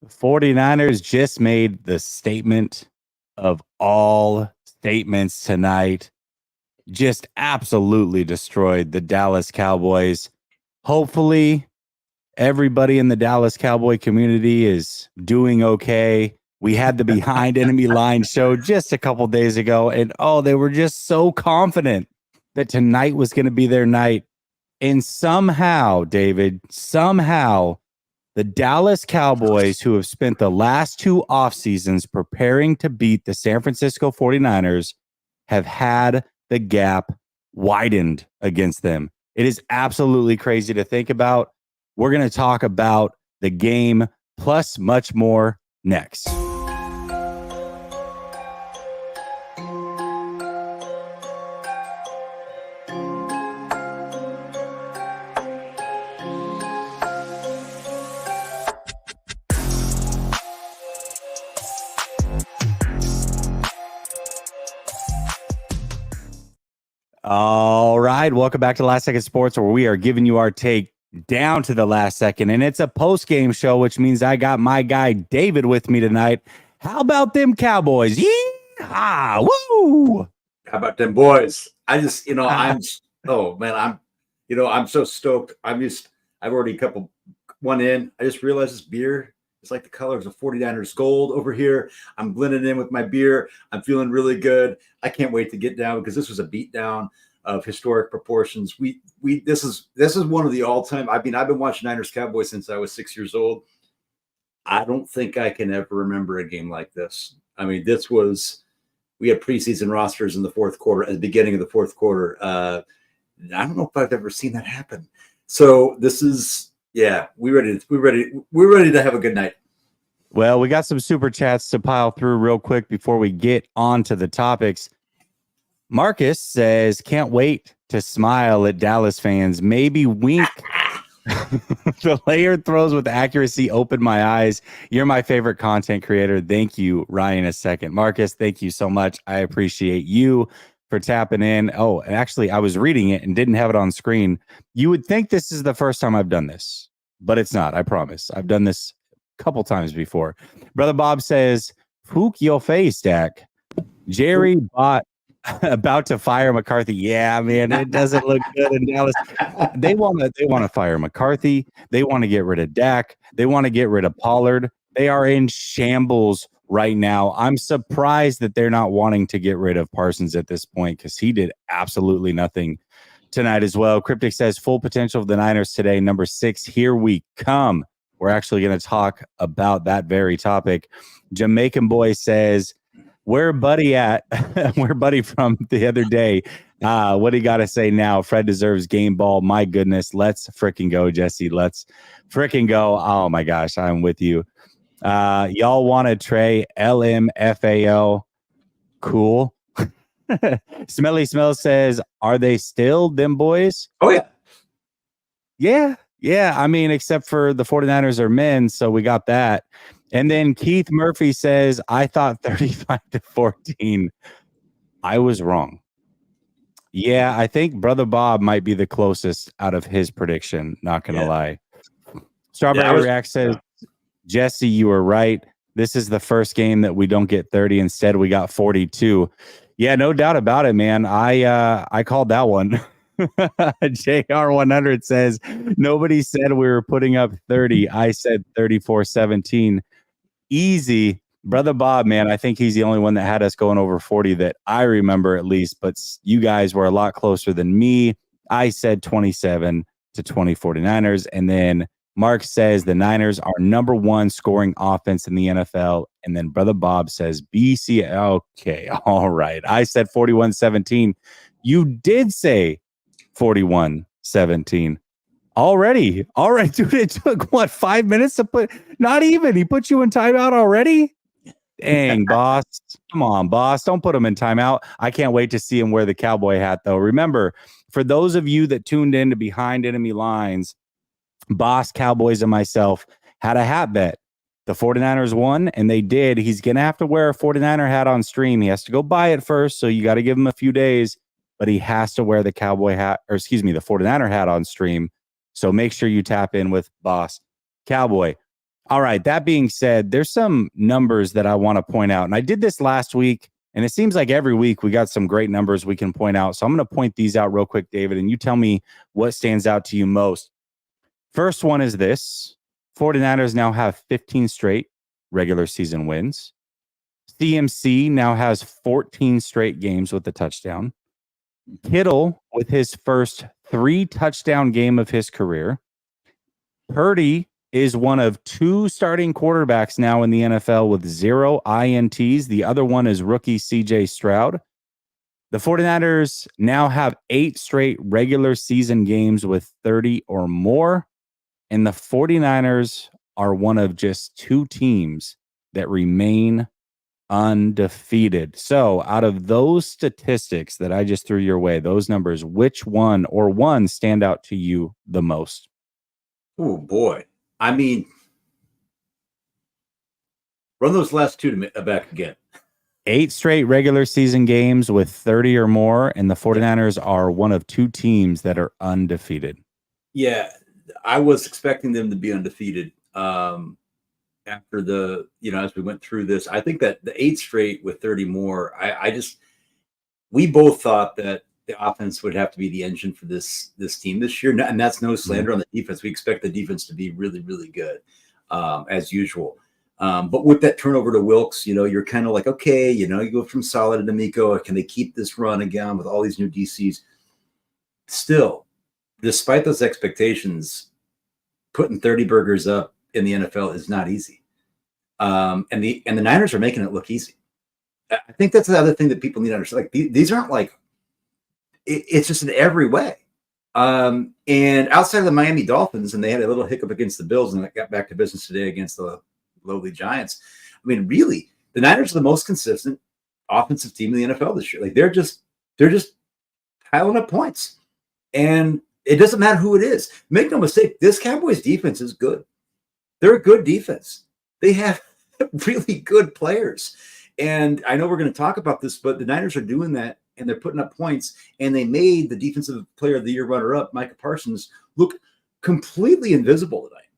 49ers just made the statement of all statements tonight. Just absolutely destroyed the Dallas Cowboys. Hopefully, everybody in the Dallas Cowboy community is doing okay. We had the Behind Enemy Line show just a couple days ago, and they were just so confident that tonight was going to be their night. And somehow, David, the Dallas Cowboys, who have spent the last two off seasons preparing to beat the San Francisco 49ers, have had the gap widened against them. It is absolutely crazy to think about. We're going to talk about the game plus much more next. All right, welcome back to Last Second Sports, where we are giving you our take down to the last second, and it's a post-game show, which means I got my guy David with me tonight. How about them Cowboys? Yeehaw! Woo! How about them boys? I'm I'm so stoked. I've already one in. I just realized this beer is like the colors of 49ers gold over here. I'm blending in with my beer. I'm feeling really good. I can't wait to get down because this was a beatdown of historic proportions. This is one of the all-time. I've been watching Niners Cowboys since I was 6 years old. I don't think I can ever remember a game like this. I mean, we had preseason rosters in the fourth quarter, at the beginning of the fourth quarter. I don't know if I've ever seen that happen. So this is, we're ready to have a good night. Well, we got some super chats to pile through real quick before we get on to the topics. Marcus says, can't wait to smile at Dallas fans. Maybe wink. The layered throws with accuracy opened my eyes. You're my favorite content creator. Thank you, Ryan, a second. Marcus, thank you so much. I appreciate you for tapping in. Oh, and actually, I was reading it and didn't have it on screen. You would think this is the first time I've done this, but it's not. I promise. I've done this a couple times before. Brother Bob says, "Fook your face, Dak." Jerry about to fire McCarthy. Yeah, man, it doesn't look good in Dallas. They want to fire McCarthy. They want to get rid of Dak. They want to get rid of Pollard. They are in shambles right now. I'm surprised that they're not wanting to get rid of Parsons at this point because he did absolutely nothing tonight as well. Cryptic says full potential of the Niners today. Number 6, here we come. We're actually going to talk about that very topic. Jamaican Boy says, where Buddy at? Where Buddy from the other day? What do you got to say now? Fred deserves game ball. My goodness. Let's freaking go, Jesse. Let's freaking go. Oh, my gosh. I'm with you. Y'all want to Trey LMFAO. Cool. Smelly Smell says, are they still them boys? Oh, yeah. Yeah. Yeah. I mean, except for the 49ers are men. So we got that. And then Keith Murphy says, I thought 35-14. I was wrong. Yeah, I think Brother Bob might be the closest out of his prediction. Not going to lie. Strawberry React says, Jesse, you were right. This is the first game that we don't get 30. Instead, we got 42. Yeah, no doubt about it, man. I called that one. JR100 says, nobody said we were putting up 30. I said 34-17. Easy. Brother Bob, man, I think he's the only one that had us going over 40 that I remember at least, but you guys were a lot closer than me. I said 27-20 49ers. And then Mark says the Niners are number 1 scoring offense in the NFL. And then Brother Bob says BC. Okay. All right. I said 41-17. You did say 41-17. Already. All right, dude. It took 5 minutes to put, not even. He put you in timeout already? Dang, boss. Come on, boss. Don't put him in timeout. I can't wait to see him wear the cowboy hat, though. Remember, for those of you that tuned in to Behind Enemy Lines, Boss, Cowboys, and myself had a hat bet. The 49ers won, and they did. He's going to have to wear a 49er hat on stream. He has to go buy it first, so you got to give him a few days, but he has to wear the cowboy hat, the 49er hat on stream. So make sure you tap in with Boss Cowboy. All right. That being said, there's some numbers that I want to point out. And I did this last week, and it seems like every week we got some great numbers we can point out. So I'm going to point these out real quick, David, and you tell me what stands out to you most. First one is this. 49ers now have 15 straight regular season wins. CMC now has 14 straight games with a touchdown. Kittle with his first 3 touchdown game of his career. Purdy is one of 2 starting quarterbacks now in the NFL with 0 INTs. The other one is rookie CJ Stroud. The 49ers now have 8 straight regular season games with 30 or more. And the 49ers are one of just 2 teams that remain undefeated. So out of those statistics that I just threw your way, those numbers, which one or one stand out to you the most? Oh, boy. I mean, run those last 2 back again. 8 straight regular season games with 30 or more, and the 49ers are one of 2 teams that are undefeated. Yeah, I was expecting them to be undefeated after as we went through this. I think that the 8 straight with 30 more, we both thought that the offense would have to be the engine for this team this year. And that's no slander on the defense. We expect the defense to be really, really good as usual. But with that turnover to Wilkes, you're kind of like, okay, you go from Solid to D'Amico. Can they keep this run again with all these new DCs? Still, despite those expectations, putting 30 burgers up in the NFL is not easy. And the Niners are making it look easy. I think that's the other thing that people need to understand. Like these aren't like, it's just in every way. And outside of the Miami Dolphins, and they had a little hiccup against the Bills, and got back to business today against the lowly Giants. I mean, really, the Niners are the most consistent offensive team in the NFL this year. Like they're just piling up points, and it doesn't matter who it is. Make no mistake, this Cowboys defense is good. They're a good defense. They have really good players. And I know we're going to talk about this, but the Niners are doing that, and they're putting up points, and they made the Defensive Player of the Year runner-up, Micah Parsons, look completely invisible tonight.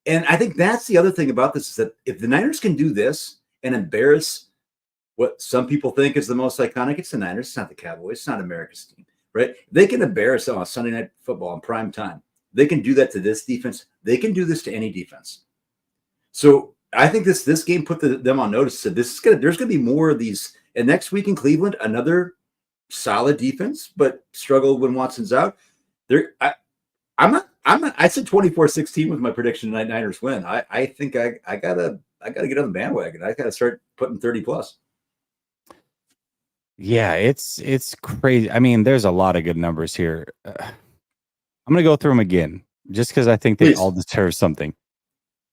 And I think that's the other thing about this is that if the Niners can do this and embarrass what some people think is the most iconic, it's the Niners. It's not the Cowboys. It's not America's team, right? They can embarrass on Sunday Night Football in prime time. They can do that to this defense. They can do this to any defense. So I think this game put them on notice. So there's going to be more of these. And next week in Cleveland, another solid defense, but struggled when Watson's out. I said 24-16 with my prediction tonight. Niners win. I think I gotta get on the bandwagon. I gotta start putting 30 plus. Yeah, it's crazy. I mean, there's a lot of good numbers here. I'm gonna go through them again just because I think they all deserve something.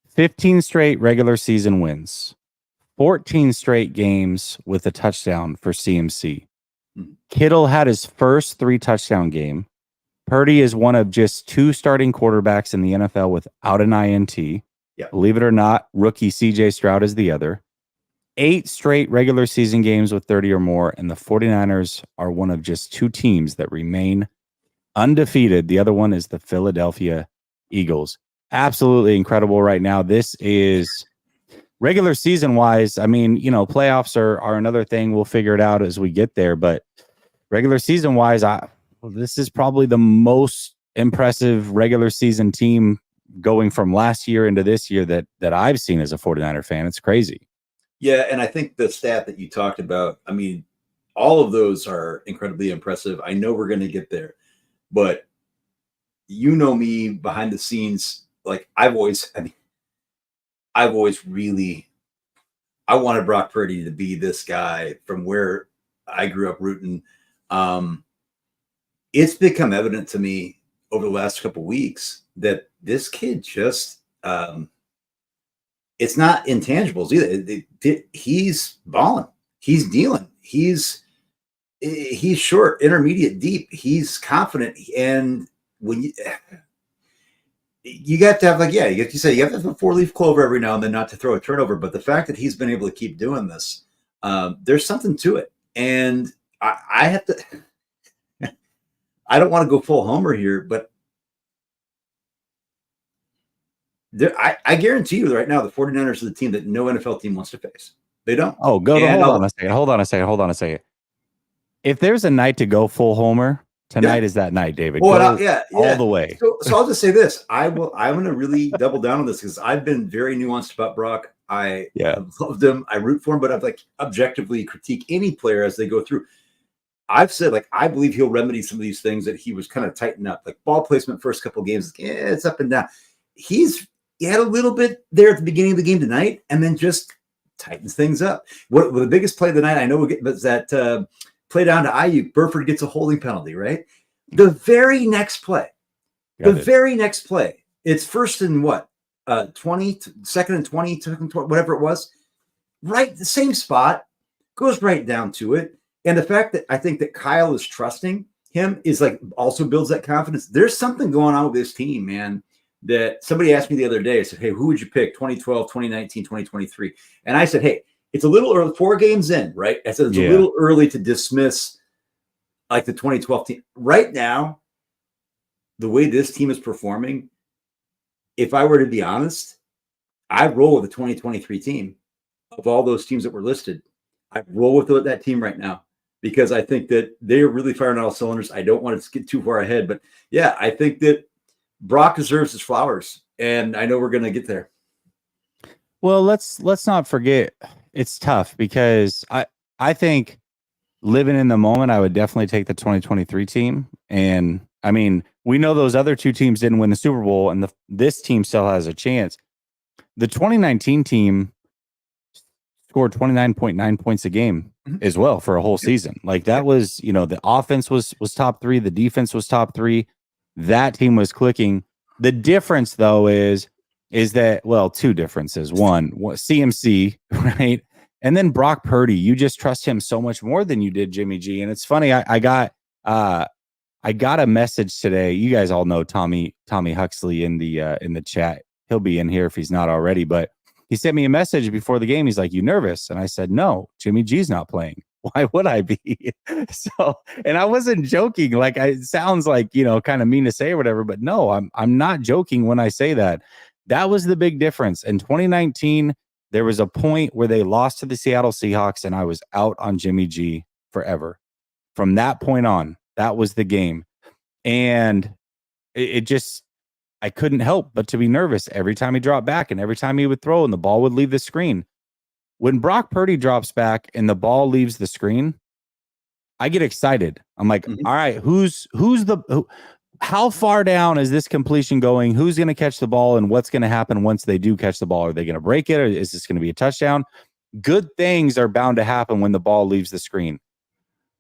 15 straight regular season wins, 14 straight games with a touchdown for CMC. Kittle had his first 3 touchdown game. Purdy is one of just 2 starting quarterbacks in the NFL without an INT. Yeah. Believe it or not, rookie CJ Stroud is the other. 8 straight regular season games with 30 or more, and the 49ers are one of just 2 teams that remain undefeated. The other one is the Philadelphia Eagles. Absolutely incredible right now. This is regular season wise. I mean, playoffs are another thing. We'll figure it out as we get there. But regular season wise, this is probably the most impressive regular season team going from last year into this year that I've seen as a 49er fan. It's crazy. Yeah, and I think the stat that you talked about, I mean, all of those are incredibly impressive. I know we're going to get there, but me behind the scenes, like I've always really, I wanted Brock Purdy to be this guy from where I grew up rooting. It's become evident to me over the last couple of weeks that this kid just, it's not intangibles either. He's balling. He's dealing. He's short, intermediate, deep. He's confident. And when you got to have you have to have a 4-leaf clover every now and then not to throw a turnover. But the fact that he's been able to keep doing this, there's something to it. And I have to, I don't want to go full homer here, but I guarantee you right now, the 49ers are the team that no NFL team wants to face. They don't. Oh, hold on a second. If there's a night to go full homer, tonight is that night, David. Well, go all the way. So I'll just say this. I'm going to really double down on this because I've been very nuanced about Brock. I loved him. I root for him, but I've like objectively critique any player as they go through. I've said, like, I believe he'll remedy some of these things that he was kind of tightened up, like ball placement first couple of games. It's up and down. He had a little bit there at the beginning of the game tonight, and then just tightens things up. What the biggest play of the night I know was that play down to Ayuk. Burford gets a holding penalty, right? The very next play, it's first and 20, second and 20, whatever it was, right? The same spot, goes right down to it. And the fact that I think that Kyle is trusting him is like also builds that confidence. There's something going on with this team, man, that somebody asked me the other day. I said, hey, who would you pick 2012, 2019, 2023? And I said, hey, it's a little early, 4 games in, right? I said, it's a little early to dismiss like the 2012 team. Right now, the way this team is performing, if I were to be honest, I'd roll with the 2023 team of all those teams that were listed. I'd roll with that team right now because I think that they're really firing on all cylinders. I don't want to get too far ahead, but yeah, I think that Brock deserves his flowers, and I know we're going to get there. Well, let's not forget it's tough because I think living in the moment, I would definitely take the 2023 team. And I mean, we know those other 2 teams didn't win the Super Bowl, and this team still has a chance. The 2019 team scored 29.9 points a game as well for a whole season. Like that was, the offense was top 3, the defense was top 3. That team was clicking. The difference though is that, well, 2 differences. One, CMC, right? And then Brock Purdy. You just trust him so much more than you did Jimmy G. And it's funny, I got a message today. You guys all know Tommy Huxley in the chat. He'll be in here if he's not already, but he sent me a message before the game. He's like, "You nervous?" And I said, "No, Jimmy G's not playing. Why would I be?" So, and I wasn't joking. Like, it sounds like, kind of mean to say or whatever, but no, I'm not joking when I say that. That was the big difference. In 2019, there was a point where they lost to the Seattle Seahawks, and I was out on Jimmy G forever. From that point on, that was the game. And it just, I couldn't help but to be nervous every time he dropped back and every time he would throw and the ball would leave the screen. When Brock Purdy drops back and the ball leaves the screen, I get excited. I'm like, all right, how far down is this completion going? Who's going to catch the ball and what's going to happen once they do catch the ball? Are they going to break it or is this going to be a touchdown? Good things are bound to happen when the ball leaves the screen.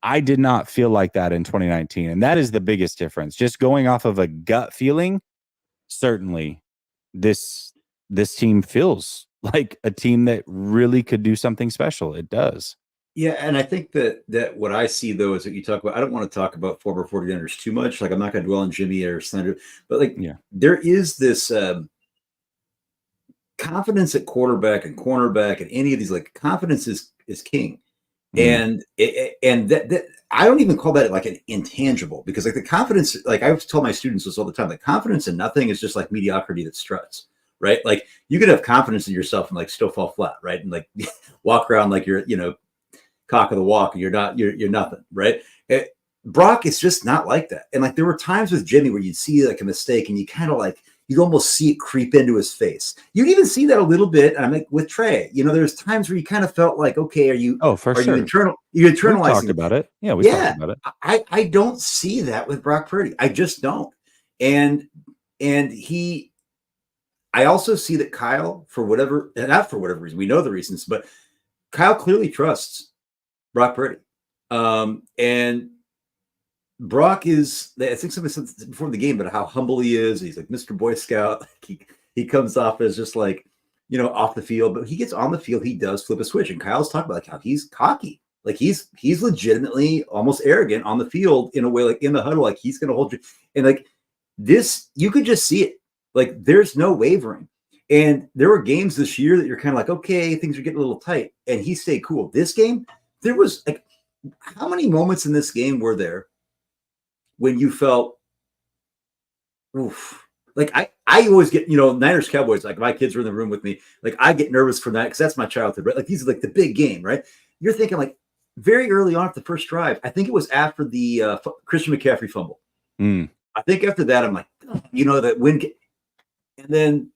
I did not feel like that in 2019. And that is the biggest difference. Just going off of a gut feeling, certainly this team feels like a team that really could do something special. It does. Yeah, and I think that what I see though is that you talk about. I don't want to talk about former 49ers too much. Like I'm not going to dwell on Jimmy or Snyder, but like there is this confidence at quarterback and cornerback and any of these. Like confidence is king, and that I don't even call that like an intangible because like the confidence. Like I tell my students this all the time. Like confidence in nothing is just like mediocrity that struts. Right? Like you could have confidence in yourself and like still fall flat. Right? And like walk around like you're cock of the walk and you're nothing, right? Brock is just not like that. And like there were times with Jimmy where you'd see like a mistake and you kind of like you'd almost see it creep into his face. You'd even see that a little bit. And I'm like with Trey, there's times where you kind of felt like, okay, you're internalizing. We talked about it. Yeah, we talked about it. I don't see that with Brock Purdy. I just don't. And I also see that Kyle, not for whatever reason, we know the reasons, but Kyle clearly trusts Brock Purdy. And Brock is, I think somebody said before the game, but how humble he is. He's like Mr. Boy Scout. He comes off as just like, off the field, but he gets on the field. He does flip a switch. And Kyle's talking about like how he's cocky. Like he's legitimately almost arrogant on the field in a way, like in the huddle, like he's going to hold you. And like this, you could just see it. Like there's no wavering. And there were games this year that you're kind of like, okay, things are getting a little tight. And he stayed cool. This game, there was like, how many moments in this game were there when you felt, oof, Like I always get, Niners Cowboys, like my kids were in the room with me. Like I get nervous for that because that's my childhood, right? Like these are like the big game, right? You're thinking like very early on at the first drive. I think it was after the Christian McCaffrey fumble. I think after that, I'm like, that win. And then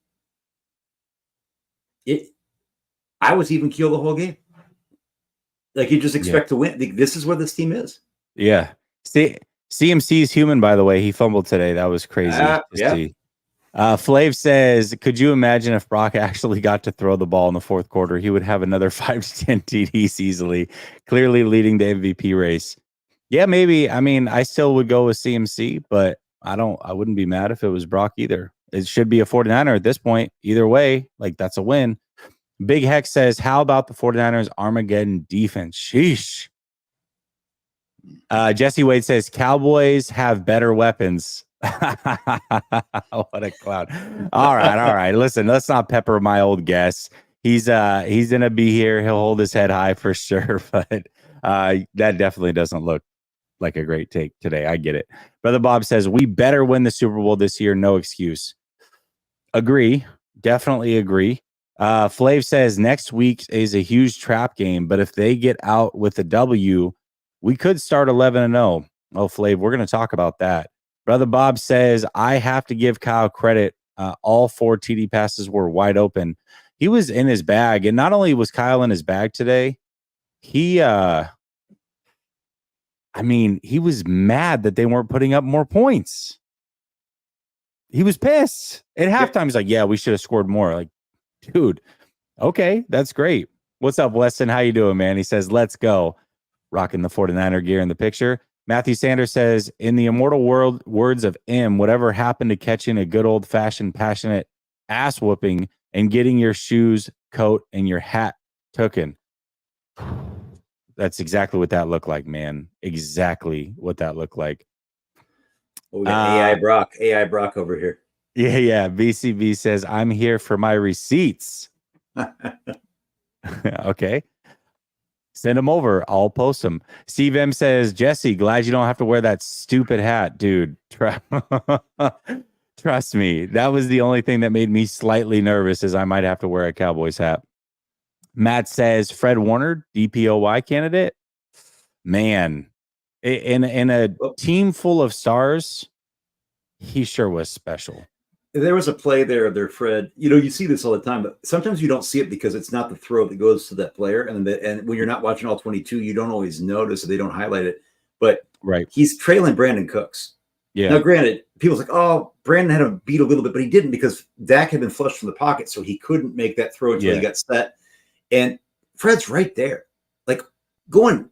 I was even keel the whole game. Like you just expect to win. This is where this team is. Yeah. CMC is human, by the way. He fumbled today. That was crazy to see. Flav says, could you imagine if Brock actually got to throw the ball in the fourth quarter? He would have another 5 to 10 TDs easily, clearly leading the MVP race. Yeah, maybe. I mean, I still would go with CMC, but I wouldn't be mad if it was Brock either. It should be a 49er at this point. Either way, like that's a win. Big Hex says, how about the 49ers Armageddon defense? Sheesh. Jesse Wade says, Cowboys have better weapons. What a clown. All right. Listen, let's not pepper my old guess. He's gonna be here. He'll hold his head high for sure, but that definitely doesn't look like a great take today. I get it. Brother Bob says, we better win the Super Bowl this year. No excuse. Agree. Definitely agree. Flav says next week is a huge trap game, but if they get out with a W, we could start 11-0. Oh, Flav, we're going to talk about that. Brother Bob says, I have to give Kyle credit. All 4 TD passes were wide open. He was in his bag, and not only was Kyle in his bag today, he was mad that they weren't putting up more points. He was pissed. At halftime, he's like, yeah, we should have scored more. Like, dude, okay, that's great. What's up, Weston? How you doing, man? He says, let's go. Rocking the 49er gear in the picture. Matthew Sanders says, in the immortal words of M, whatever happened to catching a good old-fashioned passionate ass whooping and getting your shoes, coat, and your hat tooken? That's exactly what that looked like, man. Exactly what that looked like. Oh, we got AI Brock over here. Yeah. BCB says, I'm here for my receipts. Okay. Send them over. I'll post them. Steve M says, Jesse, glad you don't have to wear that stupid hat, dude. Trust me. That was the only thing that made me slightly nervous is I might have to wear a Cowboys hat. Matt says, Fred Warner, DPOY candidate. Man, in a team full of stars, he sure was special. There was a play there, Fred. You see this all the time, but sometimes you don't see it because it's not the throw that goes to that player. And when you're not watching all 22, you don't always notice, so they don't highlight it. But he's trailing Brandon Cooks. Yeah. Now, granted, people's like, oh, Brandon had him beat a little bit, but he didn't because Dak had been flushed from the pocket, so he couldn't make that throw until he got set. And Fred's right there, like going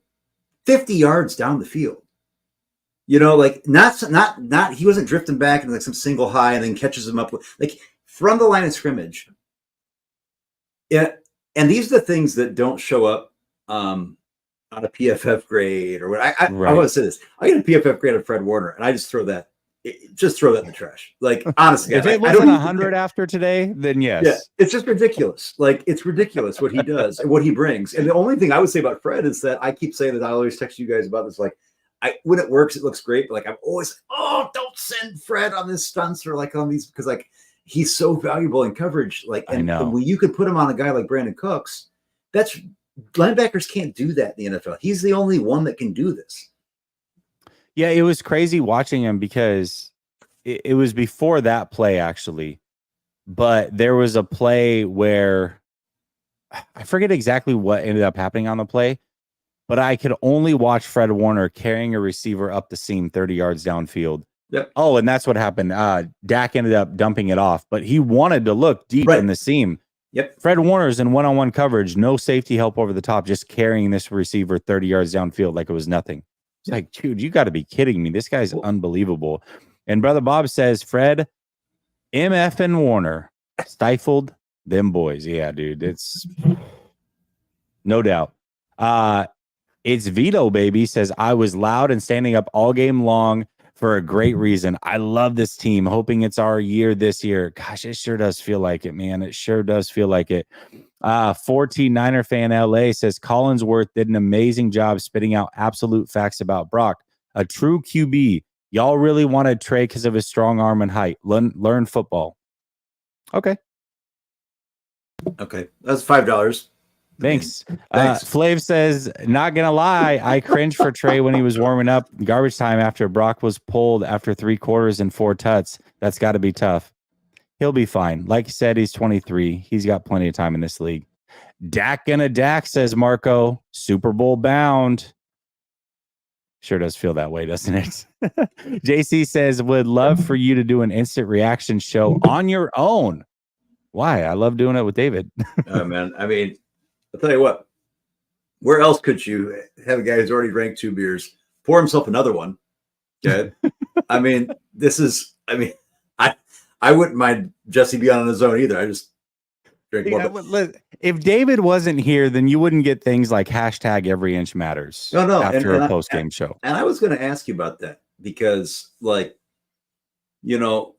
50 yards down the field. Like not he wasn't drifting back in like some single high and then catches him up like from the line of scrimmage. Yeah, and these are the things that don't show up on a PFF grade or what. I want to say this. I get a PFF grade of Fred Warner, and I just throw that in the trash. Like honestly, if it wasn't 100 after today, then yes. Yeah, it's just ridiculous. Like it's ridiculous what he does and what he brings. And the only thing I would say about Fred is that I keep saying that I always text you guys about this, like. When it works, it looks great. But like I'm always, don't send Fred on this stunts or like on these because like he's so valuable in coverage. Like, and when you could put him on a guy like Brandon Cooks, that's linebackers can't do that in the NFL. He's the only one that can do this. Yeah, it was crazy watching him because it was before that play actually, but there was a play where I forget exactly what ended up happening on the play. But I could only watch Fred Warner carrying a receiver up the seam 30 yards downfield. Yep. Oh, and that's what happened. Dak ended up dumping it off, but he wanted to look deep in the seam. Yep. Fred Warner's in one-on-one coverage, no safety help over the top, just carrying this receiver 30 yards downfield like it was nothing. It's like, dude, you got to be kidding me. This guy's unbelievable. And Brother Bob says, Fred, MF and Warner stifled them boys. Yeah, dude, it's no doubt. It's Vito, baby, says, I was loud and standing up all game long for a great reason. I love this team, hoping it's our year this year. Gosh, it sure does feel like it, man. It sure does feel like it. 14 Niner fan LA says, Collinsworth did an amazing job spitting out absolute facts about Brock. A true QB Y'all really wanted Trey because of his strong arm and height. Learn football. Okay. That's $5. Thanks. Thanks. Flav says, not going to lie, I cringed for Trey when he was warming up garbage time after Brock was pulled after 3 quarters and 4 tuts. That's got to be tough. He'll be fine. Like you said, he's 23. He's got plenty of time in this league. Dak and a Dak, says Marco. Super Bowl bound. Sure does feel that way, doesn't it? JC says, would love for you to do an instant reaction show on your own. Why? I love doing it with David. Oh, man. I mean, I'll tell you what. Where else could you have a guy who's already drank 2 beers pour himself another one? Okay. I mean, I wouldn't mind Jesse being on his own either. I just drink more. If David wasn't here, then you wouldn't get things like hashtag every inch matters. No, after a post-game show. And I was going to ask you about that because, like, you know,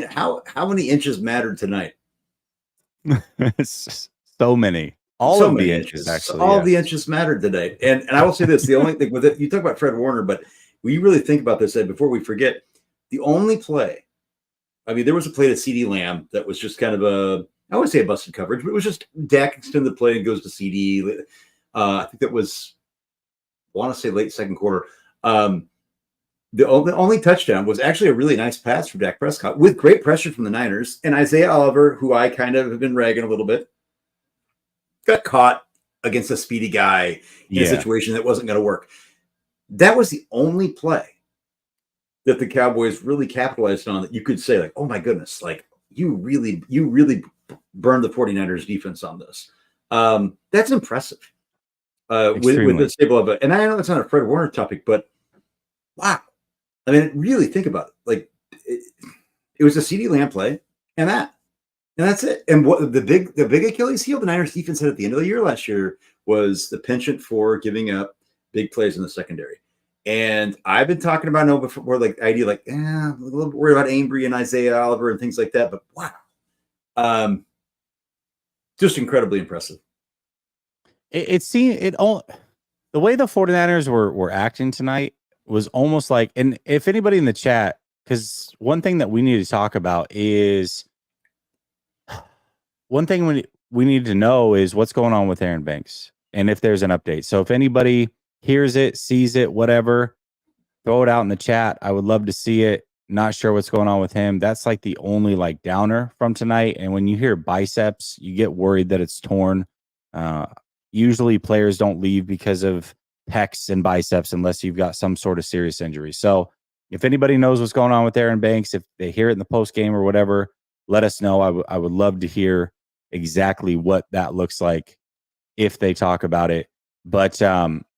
how many inches mattered tonight? So many. All of the inches, actually. All the inches mattered today. And I will say this, the only thing with it, you talk about Fred Warner, but we really think about this, Ed, before we forget, the only play, I mean, there was a play to CD Lamb that was just kind of I wouldn't say a busted coverage, but it was just Dak extended the play and goes to CD. I think that was, I want to say late second quarter. The only touchdown was actually a really nice pass from Dak Prescott with great pressure from the Niners. And Isaiah Oliver, who I kind of have been ragging a little bit, got caught against a speedy guy in a situation that wasn't going to work. That was the only play that the Cowboys really capitalized on that you could say, like, oh my goodness, like you really burned the 49ers defense on this. That's impressive. With the stable of it. And I know it's not a Fred Warner topic, but wow. I mean, really think about it. Like it was a CD Lamb play and that's it. And what the big Achilles heel the Niners defense had at the end of the year last year was the penchant for giving up big plays in the secondary. And I've been talking about before, like the idea, like, I'm a little bit worried about Ambry and Isaiah Oliver and things like that. But wow, just incredibly impressive. It seemed the way the 49ers were acting tonight was almost like, and if anybody in the chat, because one thing that we need to talk about is one thing we need to know is what's going on with Aaron Banks and if there's an update. So if anybody hears it, sees it, whatever, throw it out in the chat. I would love to see it. Not sure what's going on with him. That's like the only like downer from tonight. And when you hear biceps, you get worried that it's torn. Usually players don't leave because of pecs and biceps unless you've got some sort of serious injury. So if anybody knows what's going on with Aaron Banks, if they hear it in the post game or whatever, let us know. I would love to hear exactly what that looks like if they talk about it. But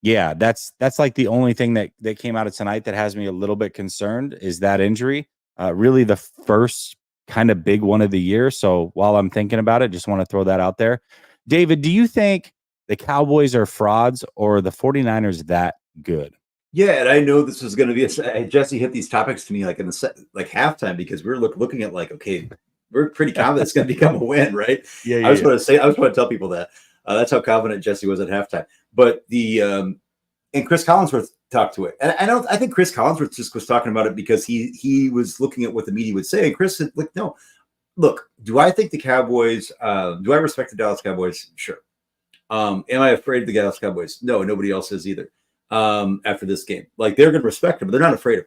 yeah, that's like the only thing that came out of tonight that has me a little bit concerned is that injury. Really the first kind of big one of the year. So while I'm thinking about it, just want to throw that out there. David, do you think the Cowboys are frauds or the 49ers that good? Yeah, and I know this is going to be Jesse hit these topics to me like in the halftime because we're looking at like, okay, we're pretty confident it's going to become a win, right? I was going to tell people that. That's how confident Jesse was at halftime. But and Chris Collinsworth talked to it. And I think Chris Collinsworth just was talking about it because he was looking at what the media would say. And Chris said, like, no, look, do I think the Cowboys, do I respect the Dallas Cowboys? Sure. Am I afraid of the Dallas Cowboys? No, nobody else is either. After this game, like they're going to respect them, but they're not afraid of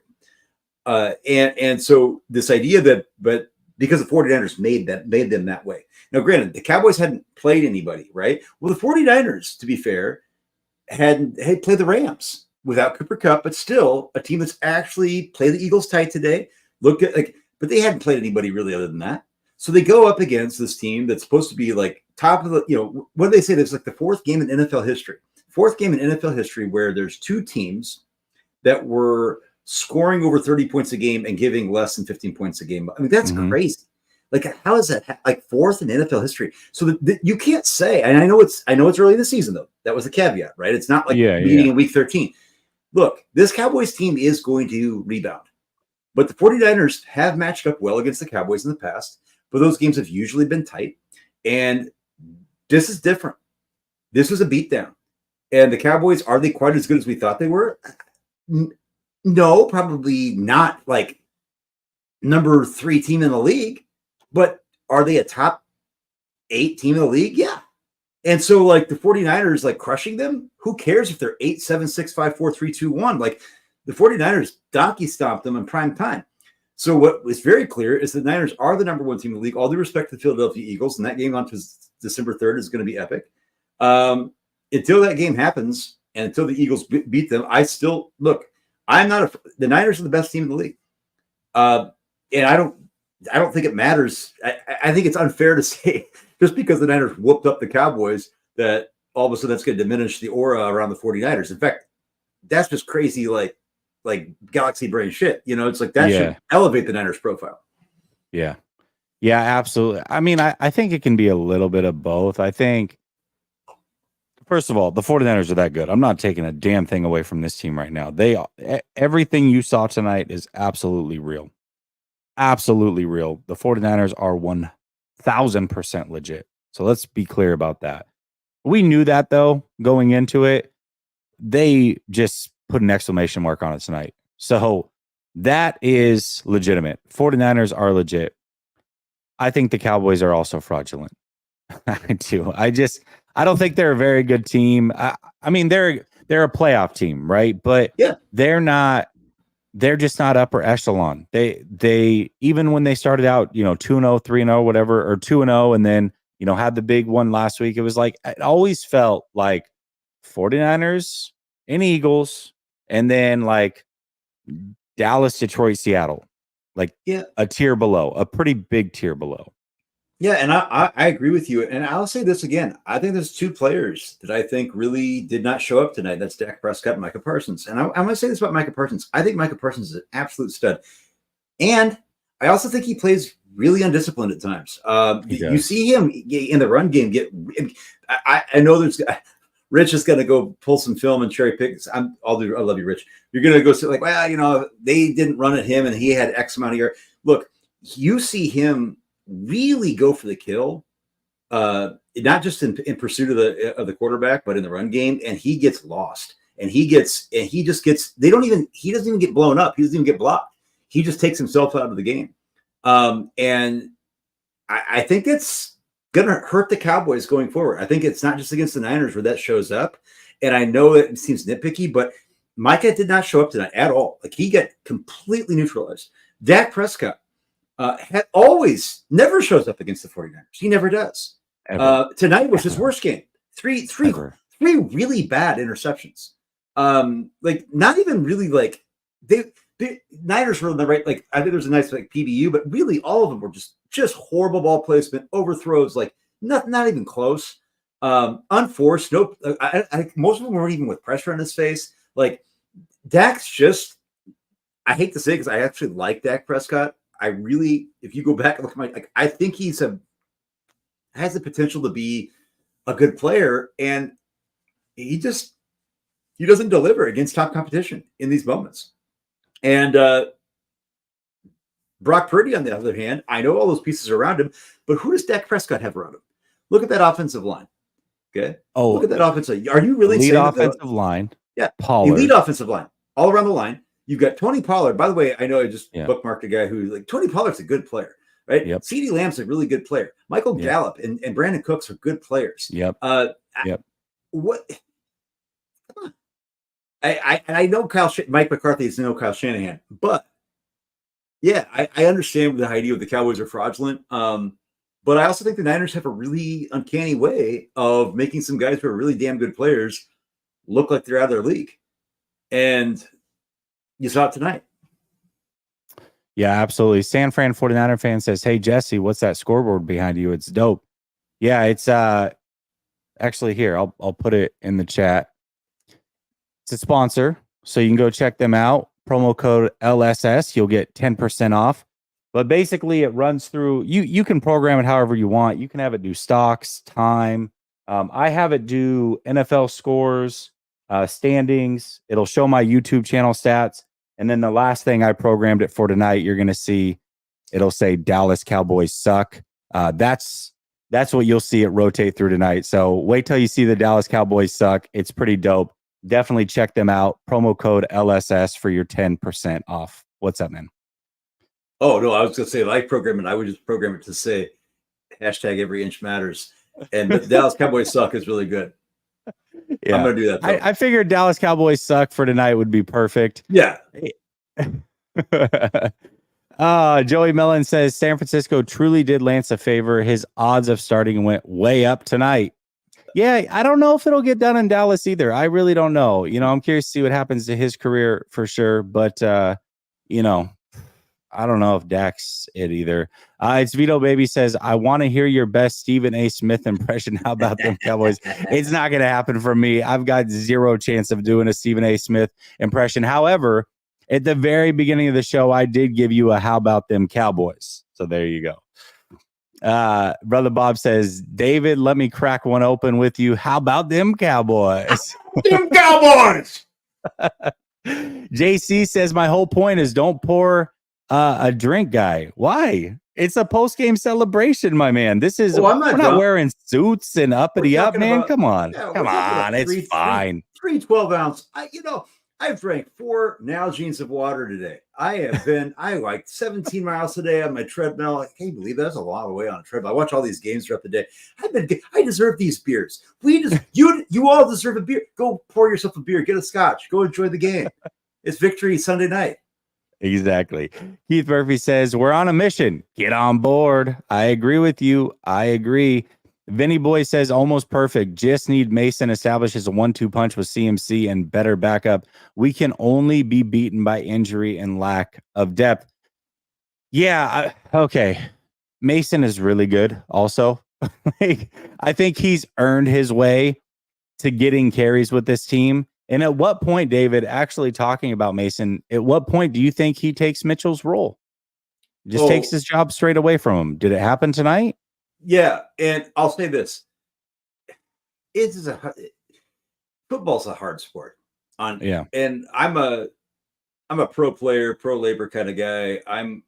them. And so this idea but because the 49ers made them that way. Now, granted, the Cowboys hadn't played anybody, right? Well, the 49ers, to be fair, had played the Rams without Cooper Kupp, but still a team that's actually played the Eagles tight today. But they hadn't played anybody really other than that. So they go up against this team that's supposed to be like top of the, what do they say? There's like the fourth game in NFL history. Fourth game in NFL history where there's two teams that were scoring over 30 points a game and giving less than 15 points a game. I mean, that's crazy. Like, how is that like fourth in NFL history? So you can't say, and I know it's early in the season though. That was the caveat, right? It's not like meeting in week 13. Look, this Cowboys team is going to rebound, but the 49ers have matched up well against the Cowboys in the past, but those games have usually been tight. And this is different. This was a beatdown. And the Cowboys, are they quite as good as we thought they were? No, probably not like number 3 team in the league, but are they a top 8 team in the league? Yeah. And so like the 49ers like crushing them, who cares if they're 8-7-6-5-4-3-2-1? Like the 49ers donkey stomped them in prime time. So what was very clear is the Niners are the number 1 team in the league. All due respect to the Philadelphia Eagles, and that game on December 3rd is going to be epic. Until that game happens and until the Eagles beat them, I still look. I'm not the Niners are the best team in the league, and I don't think it matters. I think it's unfair to say just because the Niners whooped up the Cowboys that all of a sudden that's going to diminish the aura around the 49ers. In fact, that's just crazy, like galaxy brain shit. You know, it's like that should elevate the Niners profile. Yeah. Yeah, absolutely. I mean, I think it can be a little bit of both. I think, first of all, the 49ers are that good. I'm not taking a damn thing away from this team right now. Everything you saw tonight is absolutely real. Absolutely real. The 49ers are 1000% legit. So let's be clear about that. We knew that, though, going into it. They just put an exclamation mark on it tonight. So that is legitimate. 49ers are legit. I think the Cowboys are also fraudulent. I do. I don't think they're a very good team. I mean, they're a playoff team, right? But they're just not upper echelon. They even when they started out, 2-0, 3-0, whatever, or 2-0, and then, had the big one last week. It was like, it always felt like 49ers and Eagles, and then like Dallas, Detroit, Seattle, like a tier below, a pretty big tier below. Yeah, and I agree with you. And I'll say this again. I think there's 2 players that I think really did not show up tonight. That's Dak Prescott and Micah Parsons. And I'm going to say this about Micah Parsons. I think Micah Parsons is an absolute stud. And I also think he plays really undisciplined at times. You see him in the run game I know there's Rich is going to go pull some film and cherry pick. I love you, Rich. You're going to go say like, well, they didn't run at him and he had X amount of year. Look, you see him really go for the kill, not just in pursuit of the quarterback, but in the run game, and he gets lost, and he doesn't even get blown up. He doesn't even get blocked. He just takes himself out of the game, and I think it's gonna hurt the Cowboys going forward. I think it's not just against the Niners where that shows up, and I know it seems nitpicky, but Micah did not show up tonight at all. Like he got completely neutralized. Dak Prescott always never shows up against the 49ers. He never does. Tonight was his worst game. Three really bad interceptions. Like not even really like the Niners were on the right. Like I think there's a nice like PBU, but really all of them were just horrible ball placement, overthrows, like not even close. Unforced. Nope. I most of them weren't even with pressure on his face. Like Dak's just. I hate to say it because I actually like Dak Prescott. I really, if you go back and look at I think has the potential to be a good player, and he doesn't deliver against top competition in these moments. And Brock Purdy, on the other hand, I know all those pieces around him, but who does Dak Prescott have around him? Look at that offensive line. Okay. Oh, look at that offensive. Are you really saying offensive line? Yeah, Pollard. Elite offensive line all around the line. You've got Tony Pollard. By the way, I know I just bookmarked a guy who Tony Pollard's a good player, right? Yep. CeeDee Lamb's a really good player. Michael Gallup and Brandon Cooks are good players. Yep. What? Come on. I know Mike McCarthy is no Kyle Shanahan, but I understand the idea of the Cowboys are fraudulent. But I also think the Niners have a really uncanny way of making some guys who are really damn good players look like they're out of their league. And you saw it tonight. Yeah, absolutely. San Fran 49er fan says, hey, Jesse, what's that scoreboard behind you? It's dope. Yeah, it's actually here. I'll put it in the chat. It's a sponsor, so you can go check them out. Promo code LSS. You'll get 10% off. But basically, it runs through. You can program it however you want. You can have it do stocks, time. I have it do NFL scores, standings. It'll show my YouTube channel stats. And then the last thing I programmed it for tonight, you're going to see, it'll say Dallas Cowboys suck. That's what you'll see it rotate through tonight. So wait till you see the Dallas Cowboys suck. It's pretty dope. definitely check them out. Promo code LSS for your 10% off. What's up, man? Oh, no, I was going to say live programming. I would just program it to say hashtag every inch matters. And the Dallas Cowboys suck is really good. Yeah. I'm going to do that, though. I figured Dallas Cowboys suck for tonight would be perfect. Yeah. Joey Mellon says San Francisco truly did Lance a favor. His odds of starting went way up tonight. Yeah, I don't know if it'll get done in Dallas either. I really don't know. I'm curious to see what happens to his career for sure. But, I don't know if Dak's it either. It's Vito Baby says, I want to hear your best Stephen A. Smith impression. How about them Cowboys? It's not going to happen for me. I've got zero chance of doing a Stephen A. Smith impression. However, at the very beginning of the show, I did give you a how about them Cowboys. So there you go. Brother Bob says, David, let me crack one open with you. How about them Cowboys? Them Cowboys! JC says, my whole point is don't pour a drink, guy. Why? It's a post-game celebration, my man. This is we're not wearing suits and uppity up, man. Come on. Come on. It's fine. 3 12-ounce. I've drank 4 Nalgene's of water today. I like 17 miles a day on my treadmill. I can't believe that's a long way on a treadmill. I watch all these games throughout the day. I deserve these beers. You all deserve a beer. Go pour yourself a beer. Get a scotch. Go enjoy the game. It's victory Sunday night. Exactly. Keith Murphy says, we're on a mission. Get on board. I agree with you. I agree. Vinny Boy says, almost perfect. Just need Mason establishes a 1-2 punch with CMC and better backup. We can only be beaten by injury and lack of depth. Yeah. Okay. Mason is really good also. I think he's earned his way to getting carries with this team. And at what point, David, actually talking about Mason, at what point do you think he takes Mitchell's role? Just takes his job straight away from him. Did it happen tonight? Yeah, and I'll say this: football's a hard sport. And I'm a pro player, pro labor kind of guy. I'm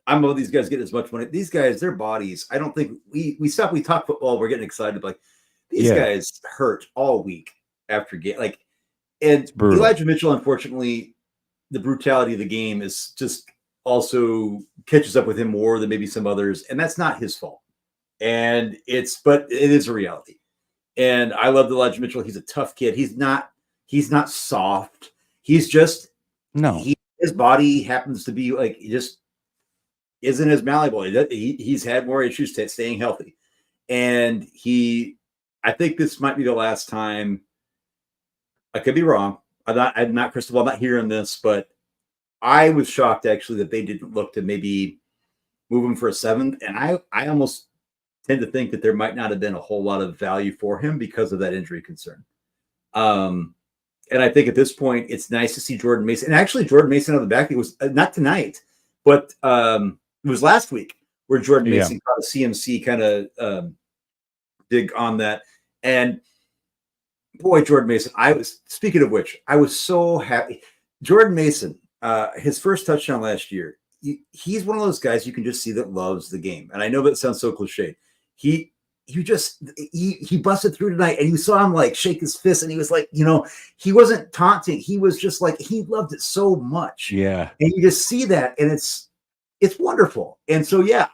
all these guys get as much money. These guys, their bodies. I don't think we talk football. We're getting excited. Like these guys hurt all week after game. And Elijah Mitchell, unfortunately, the brutality of the game is just also catches up with him more than maybe some others, and that's not his fault. But it is a reality. And I love Elijah Mitchell. He's a tough kid. He's not soft. He's just his body happens to be like he just isn't as malleable. He's had more issues staying healthy. And I think this might be the last time. I could be wrong. I'm not crystal ball. I'm not hearing this, but I was shocked actually that they didn't look to maybe move him for a 7th. And I almost tend to think that there might not have been a whole lot of value for him because of that injury concern. And I think at this point, it's nice to see Jordan Mason. And actually, Jordan Mason on the back, it was not tonight, but it was last week where Jordan Mason caught a CMC kind of dig on that. And boy, Jordan Mason, speaking of which, I was so happy. Jordan Mason, his first touchdown last year, he's one of those guys you can just see that loves the game. And I know that sounds so cliche. He busted through tonight, and you saw him like shake his fist, and he was like, he wasn't taunting. He was just like, he loved it so much. Yeah. And you just see that, and it's wonderful. And so, yeah,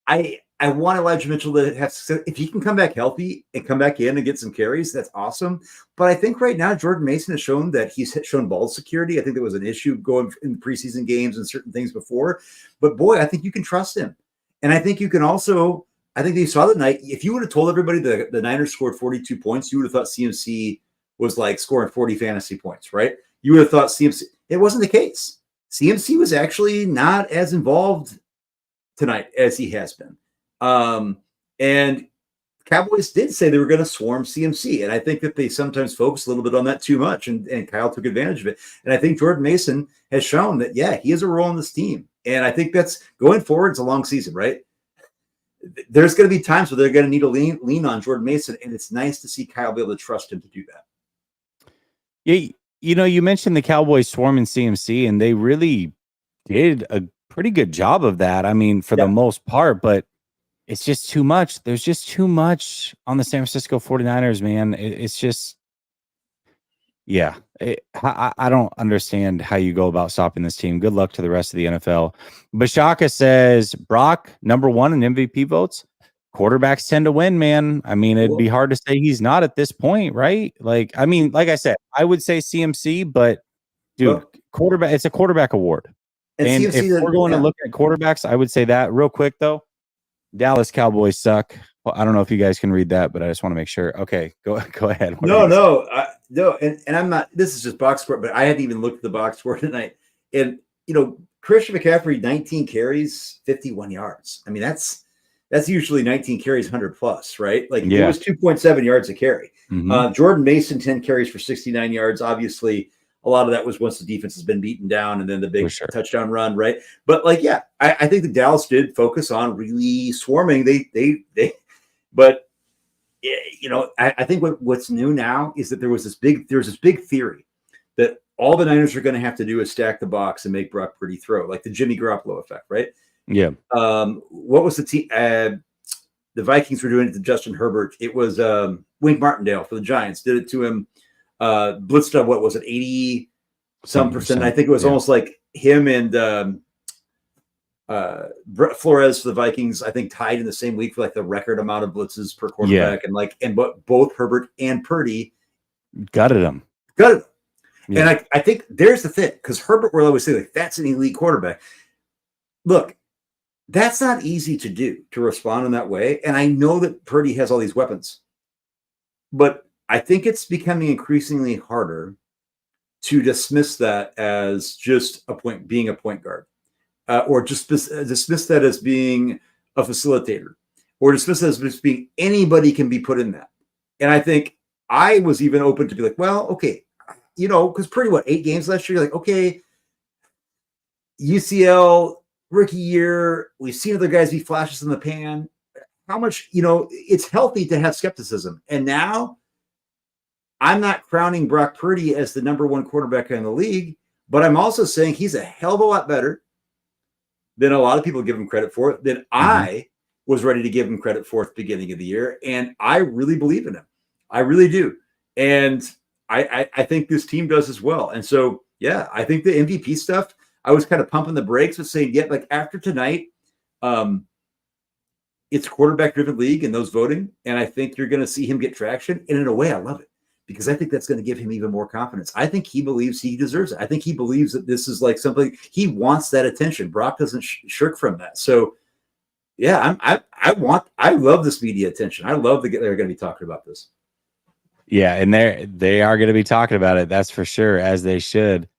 I want Elijah Mitchell to have success. If he can come back healthy and come back in and get some carries, that's awesome. But I think right now Jordan Mason has shown that he's shown ball security. I think there was an issue going in preseason games and certain things before. But boy, I think you can trust him. And I think you can also, I think you saw that night, if you would have told everybody the Niners scored 42 points, you would have thought CMC was like scoring 40 fantasy points, right? You would have thought CMC, it wasn't the case. CMC was actually not as involved tonight as he has been. And Cowboys did say they were going to swarm CMC. And I think that they sometimes focus a little bit on that too much. And Kyle took advantage of it. And I think Jordan Mason has shown that, yeah, he has a role in this team. And I think that's going forward. It's a long season, right? There's going to be times where they're going to need to lean on Jordan Mason. And it's nice to see Kyle be able to trust him to do that. Yeah. You mentioned the Cowboys swarming CMC, and they really did a pretty good job of that. I mean, for the most part, but it's just too much. There's just too much on the San Francisco 49ers, man. It's just, Yeah, I don't understand how you go about stopping this team. Good luck to the rest of the NFL. Bashaka says Brock #1 in MVP votes. Quarterbacks tend to win, man. I mean, it'd be hard to say he's not at this point, right? Like, I mean, like I said, I would say CMC, but dude, quarterback, it's a quarterback award. And if we're going to look at quarterbacks, I would say that real quick though. Dallas Cowboys suck. Well, I don't know if you guys can read that, but I just want to make sure. Okay, go ahead. No, and I'm not. This is just box score, but I hadn't even looked at the box score tonight. And Christian McCaffrey, 19 carries, 51 yards. I mean, that's usually 19 carries, 100 plus, right? Like it was 2.7 yards a carry. Jordan Mason, 10 carries for 69 yards. Obviously, a lot of that was once the defense has been beaten down, and then the big touchdown run, right? But like, yeah, I think the Dallas did focus on really swarming. But I think what's new now is that there's this big theory that all the Niners are going to have to do is stack the box and make Brock Purdy throw, like the Jimmy Garoppolo effect, right? Yeah. What was the team? The Vikings were doing it to Justin Herbert. It was Wink Martindale for the Giants did it to him. Blitzed up, what was it, 80-some percent? I think it was almost like him and Brett Flores for the Vikings, I think, tied in the same week for like the record amount of blitzes per quarterback. And both Herbert and Purdy gutted him. Yeah. And I think there's the thing, because Herbert will always say, like, that's an elite quarterback. Look, that's not easy to do, to respond in that way. And I know that Purdy has all these weapons, but I think it's becoming increasingly harder to dismiss that as just being a point guard, or just dismiss that as being a facilitator, or dismiss that as just being anybody can be put in that. And I think I was even open to be like, well, okay, because Purdy, 8 games last year? You're like, okay, UCL, rookie year, we've seen other guys be flashes in the pan. How much, it's healthy to have skepticism. And now I'm not crowning Brock Purdy as the #1 quarterback in the league, but I'm also saying he's a hell of a lot better than a lot of people give him credit for, than I was ready to give him credit for at the beginning of the year. And I really believe in him. I really do. And I think this team does as well. And so, yeah, I think the MVP stuff, I was kind of pumping the brakes with saying, yeah, like after tonight, it's a quarterback-driven league and those voting, and I think you're going to see him get traction. And in a way, I love it, because I think that's going to give him even more confidence. I think he believes he deserves it. I think he believes that this is like something he wants, that attention. Brock doesn't shirk from that. So, yeah, I love this media attention. I love that they're going to be talking about this. Yeah, and they are going to be talking about it. That's for sure, as they should.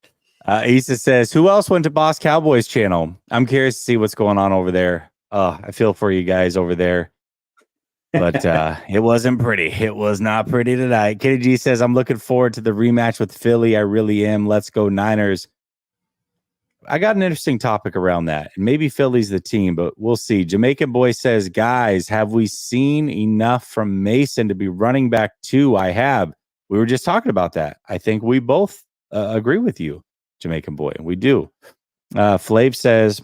Issa says, who else went to Boss Cowboys channel? I'm curious to see what's going on over there. I feel for you guys over there. But it wasn't pretty. It was not pretty tonight. Kenny G says, I'm looking forward to the rematch with Philly. I really am. Let's go Niners. I got an interesting topic around that. And maybe Philly's the team, but we'll see. Jamaican Boy says, guys, have we seen enough from Mason to be running back 2? I have. We were just talking about that. I think we both agree with you, Jamaican Boy. We do. Flav says,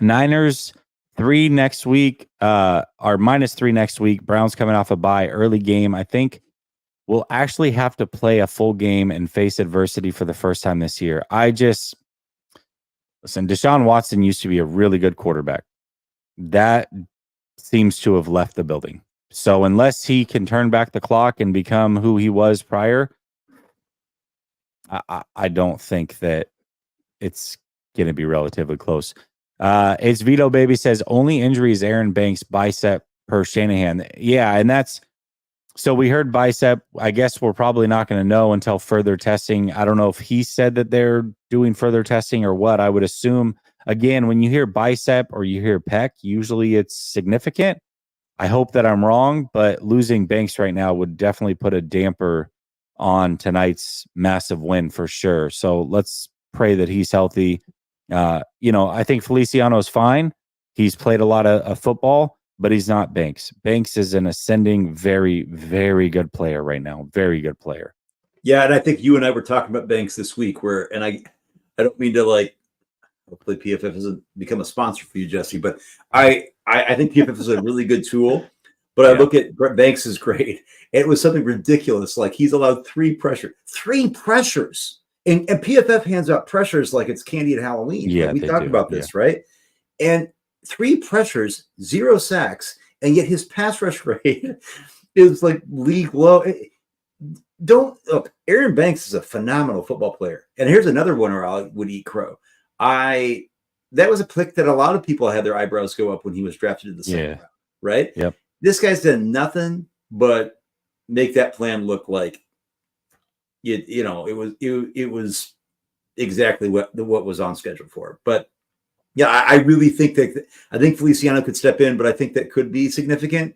Niners 3 next week, are -3 next week. Browns coming off a bye, early game. I think we'll actually have to play a full game and face adversity for the first time this year. Listen, Deshaun Watson used to be a really good quarterback. That seems to have left the building. So unless he can turn back the clock and become who he was prior, I don't think that it's going to be relatively close. It's Vito Baby says, only injury is Aaron Banks' bicep per Shanahan. Yeah, and that's... So we heard bicep. I guess we're probably not going to know until further testing. I don't know if he said that they're doing further testing or what. I would assume, again, when you hear bicep or you hear pec, usually it's significant. I hope that I'm wrong, but losing Banks right now would definitely put a damper on tonight's massive win for sure. So let's pray that he's healthy. I think Feliciano is fine. He's played a lot of football, but he's not Banks. Banks is an ascending, very, very good player right now. Very good player. Yeah, and I think you and I were talking about Banks this week, and I don't mean to hopefully PFF doesn't become a sponsor for you, Jesse, but I think PFF is a really good tool. But I look at Brett Banks is great. It was something ridiculous. Like he's allowed three pressures. And PFF hands out pressures like it's candy at Halloween. Yeah, Like we they talked do. about this, right? And 3 pressures, 0 sacks, and yet his pass rush rate is like league low. Don't look. Aaron Banks is a phenomenal football player. And here's another one where I would eat crow. That was a pick that a lot of people had their eyebrows go up when he was drafted in the second round, right? Yep. This guy's done nothing but make that plan look like it was exactly what was on schedule for. But yeah, I really think that I think Feliciano could step in, but I think that could be significant.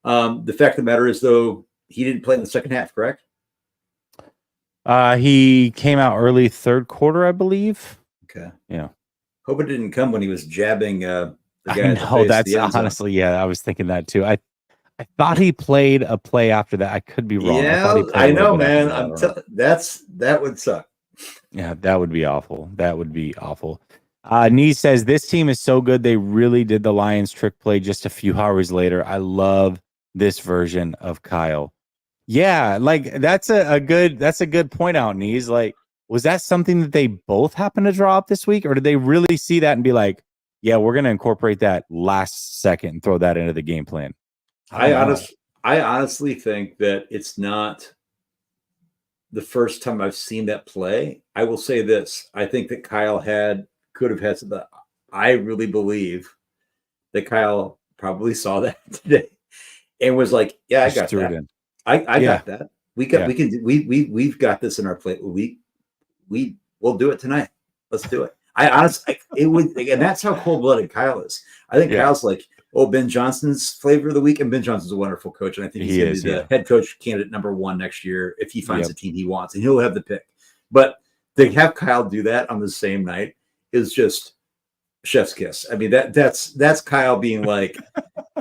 The fact of the matter is, though, he didn't play in the second half, correct? He came out early third quarter, I believe. Okay. Yeah. Hope it didn't come when he was jabbing the guy. I know, that's honestly, I was thinking that too. I thought he played a play after that. I could be wrong. Yeah, I know, man. That would suck. Yeah, that would be awful. That would be awful. Nee says this team is so good. They really did the Lions trick play just a few hours later. I love this version of Kyle. Yeah, like that's a good point out, Knees. Like, was that something that they both happened to draw up this week, or did they really see that and be like, yeah, we're going to incorporate that last second and throw that into the game plan? I honestly think that it's not the first time I've seen that play. I will say this. I think that Kyle could have had some. I really believe that Kyle probably saw that today and was like, yeah, I got that. I got that. We've got this in our plate. We'll do it tonight. Let's do it. I honestly, it would, and that's how cold-blooded Kyle is. I think Kyle's like, Ben Johnson's flavor of the week, and Ben Johnson's a wonderful coach, and I think he's going to be the head coach candidate number 1 next year if he finds the team he wants, and he'll have the pick. But to have Kyle do that on the same night is just chef's kiss. I mean, that's Kyle being like,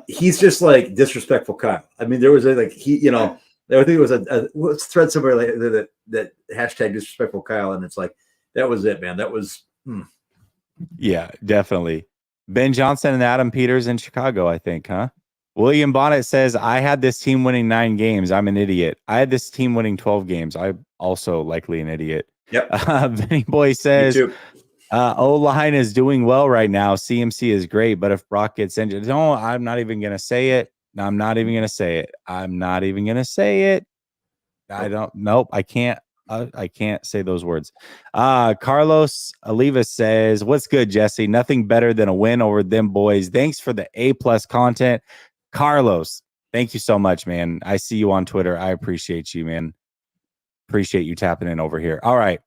he's just like disrespectful Kyle. I mean, there was I think it was a thread somewhere like that hashtag disrespectful Kyle, and it's like that was it, man. That was. Yeah, definitely. Ben Johnson and Adam Peters in Chicago, I think, huh? William Bonnet says, I had this team winning 9 games. I'm an idiot. I had this team winning 12 games. I'm also likely an idiot. Yep. Vinny Boy says, O-line is doing well right now. CMC is great, but if Brock gets injured, no, I'm not even going to say it. I'm not even going to say it. I'm not even going to say it. I can't. I can't say those words. Carlos Oliva says, what's good, Jesse? Nothing better than a win over them boys. Thanks for the A+ content. Carlos, thank you so much, man. I see you on Twitter. I appreciate you, man. Appreciate you tapping in over here. All right.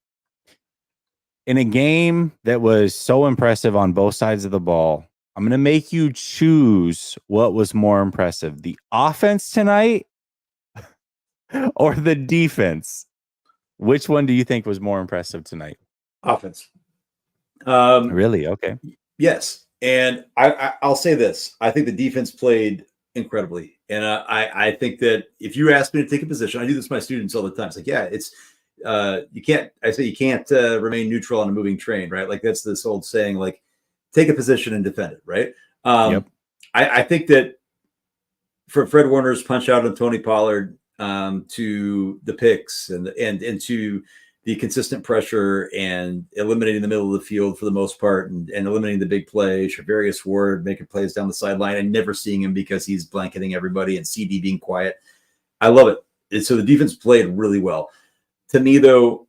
In a game that was so impressive on both sides of the ball, I'm going to make you choose what was more impressive, the offense tonight or the defense. Which one do you think was more impressive tonight? Offense. Really? Okay. Yes. And I'll say this. I think the defense played incredibly. And I think that if you ask me to take a position, I do this with my students all the time. It's like, it's you can't remain neutral on a moving train, right? Like that's this old saying, like take a position and defend it, right? Yep. I think that from Fred Warner's punch out on Tony Pollard to the picks and to the consistent pressure and eliminating the middle of the field for the most part and eliminating the big play, Shavarius Ward making plays down the sideline and never seeing him because he's blanketing everybody and CD being quiet. I love it. And so the defense played really well. To me, though,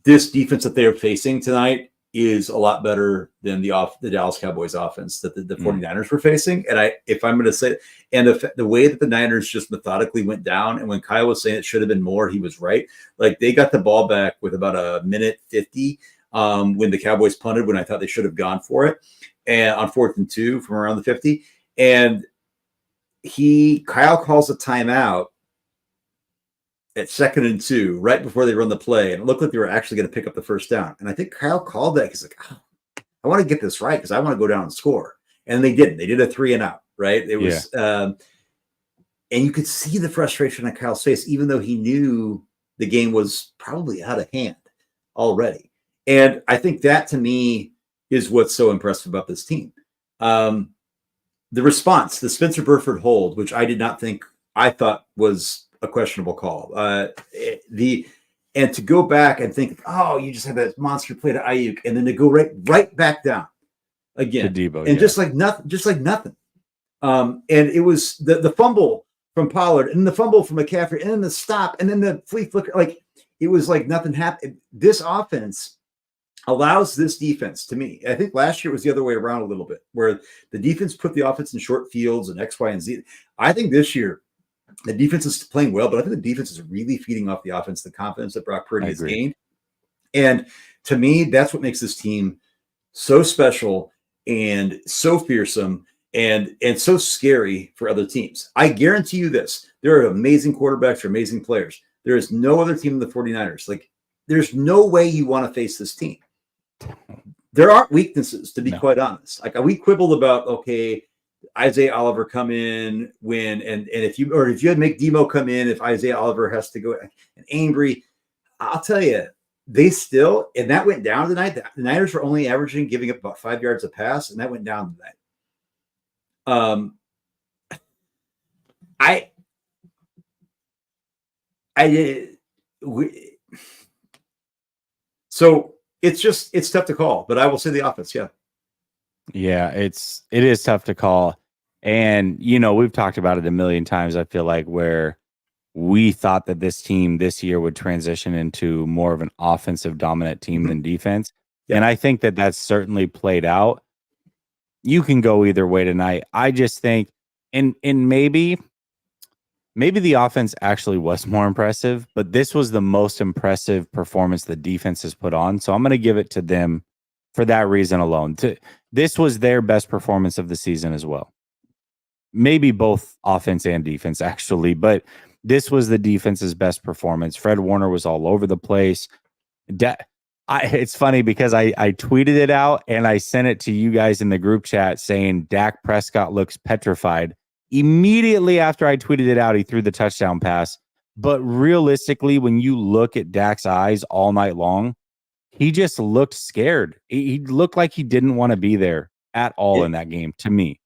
this defense that they're facing tonight is a lot better than the Dallas Cowboys offense that the 49ers were facing. And if I'm going to say, and the way that the Niners just methodically went down, and when Kyle was saying it should have been more, he was right. Like they got the ball back with about a minute 50 when the Cowboys punted, when I thought they should have gone for it, and on 4th and 2 from around the 50. And Kyle calls a timeout at 2nd and 2, right before they run the play. And it looked like they were actually going to pick up the first down. And I think Kyle called that. He's like, I want to get this right because I want to go down and score. And they didn't. They did a 3 and out, right? It was, and you could see the frustration on Kyle's face, even though he knew the game was probably out of hand already. And I think that to me is what's so impressive about this team. the response, the Spencer Burford hold, which I thought was a questionable call. And to go back and think, oh, you just had that monster play to Ayuk, and then to go right back down again, to Debo, and just like nothing. And it was the fumble from Pollard, and the fumble from McCaffrey, and then the stop, and then the flea flicker. Like, it was like nothing happened. This offense allows this defense, to me. I think last year was the other way around a little bit, where the defense put the offense in short fields and X, Y, and Z. I think this year the defense is playing well, but I think the defense is really feeding off the offense, the confidence that Brock Purdy has gained. And to me, that's what makes this team so special and so fearsome and so scary for other teams. I guarantee you this. There are amazing quarterbacks or amazing players. There is no other team than the 49ers. Like, there's no way you want to face this team. There aren't weaknesses, to be quite honest. Like, we quibbled about, okay, Isaiah Oliver come in when, and if you had make Demo come in, if Isaiah Oliver has to go, and Angry, I'll tell you, they still, and that went down tonight. The Niners were only giving up about 5 yards a pass, and that went down tonight. So it's tough to call, but I will say the offense. Yeah, it is tough to call. And, we've talked about it a million times. I feel like where we thought that this team this year would transition into more of an offensive dominant team than defense. Yeah. And I think that that's certainly played out. You can go either way tonight. I just think, and maybe the offense actually was more impressive, but this was the most impressive performance the defense has put on. So I'm going to give it to them for that reason alone. This was their best performance of the season as well. Maybe both offense and defense, actually, but this was the defense's best performance. Fred Warner was all over the place. It's funny because I tweeted it out and I sent it to you guys in the group chat saying Dak Prescott looks petrified. Immediately after I tweeted it out, he threw the touchdown pass. But realistically, when you look at Dak's eyes all night long, he just looked scared. He looked like he didn't want to be there at all in that game, to me.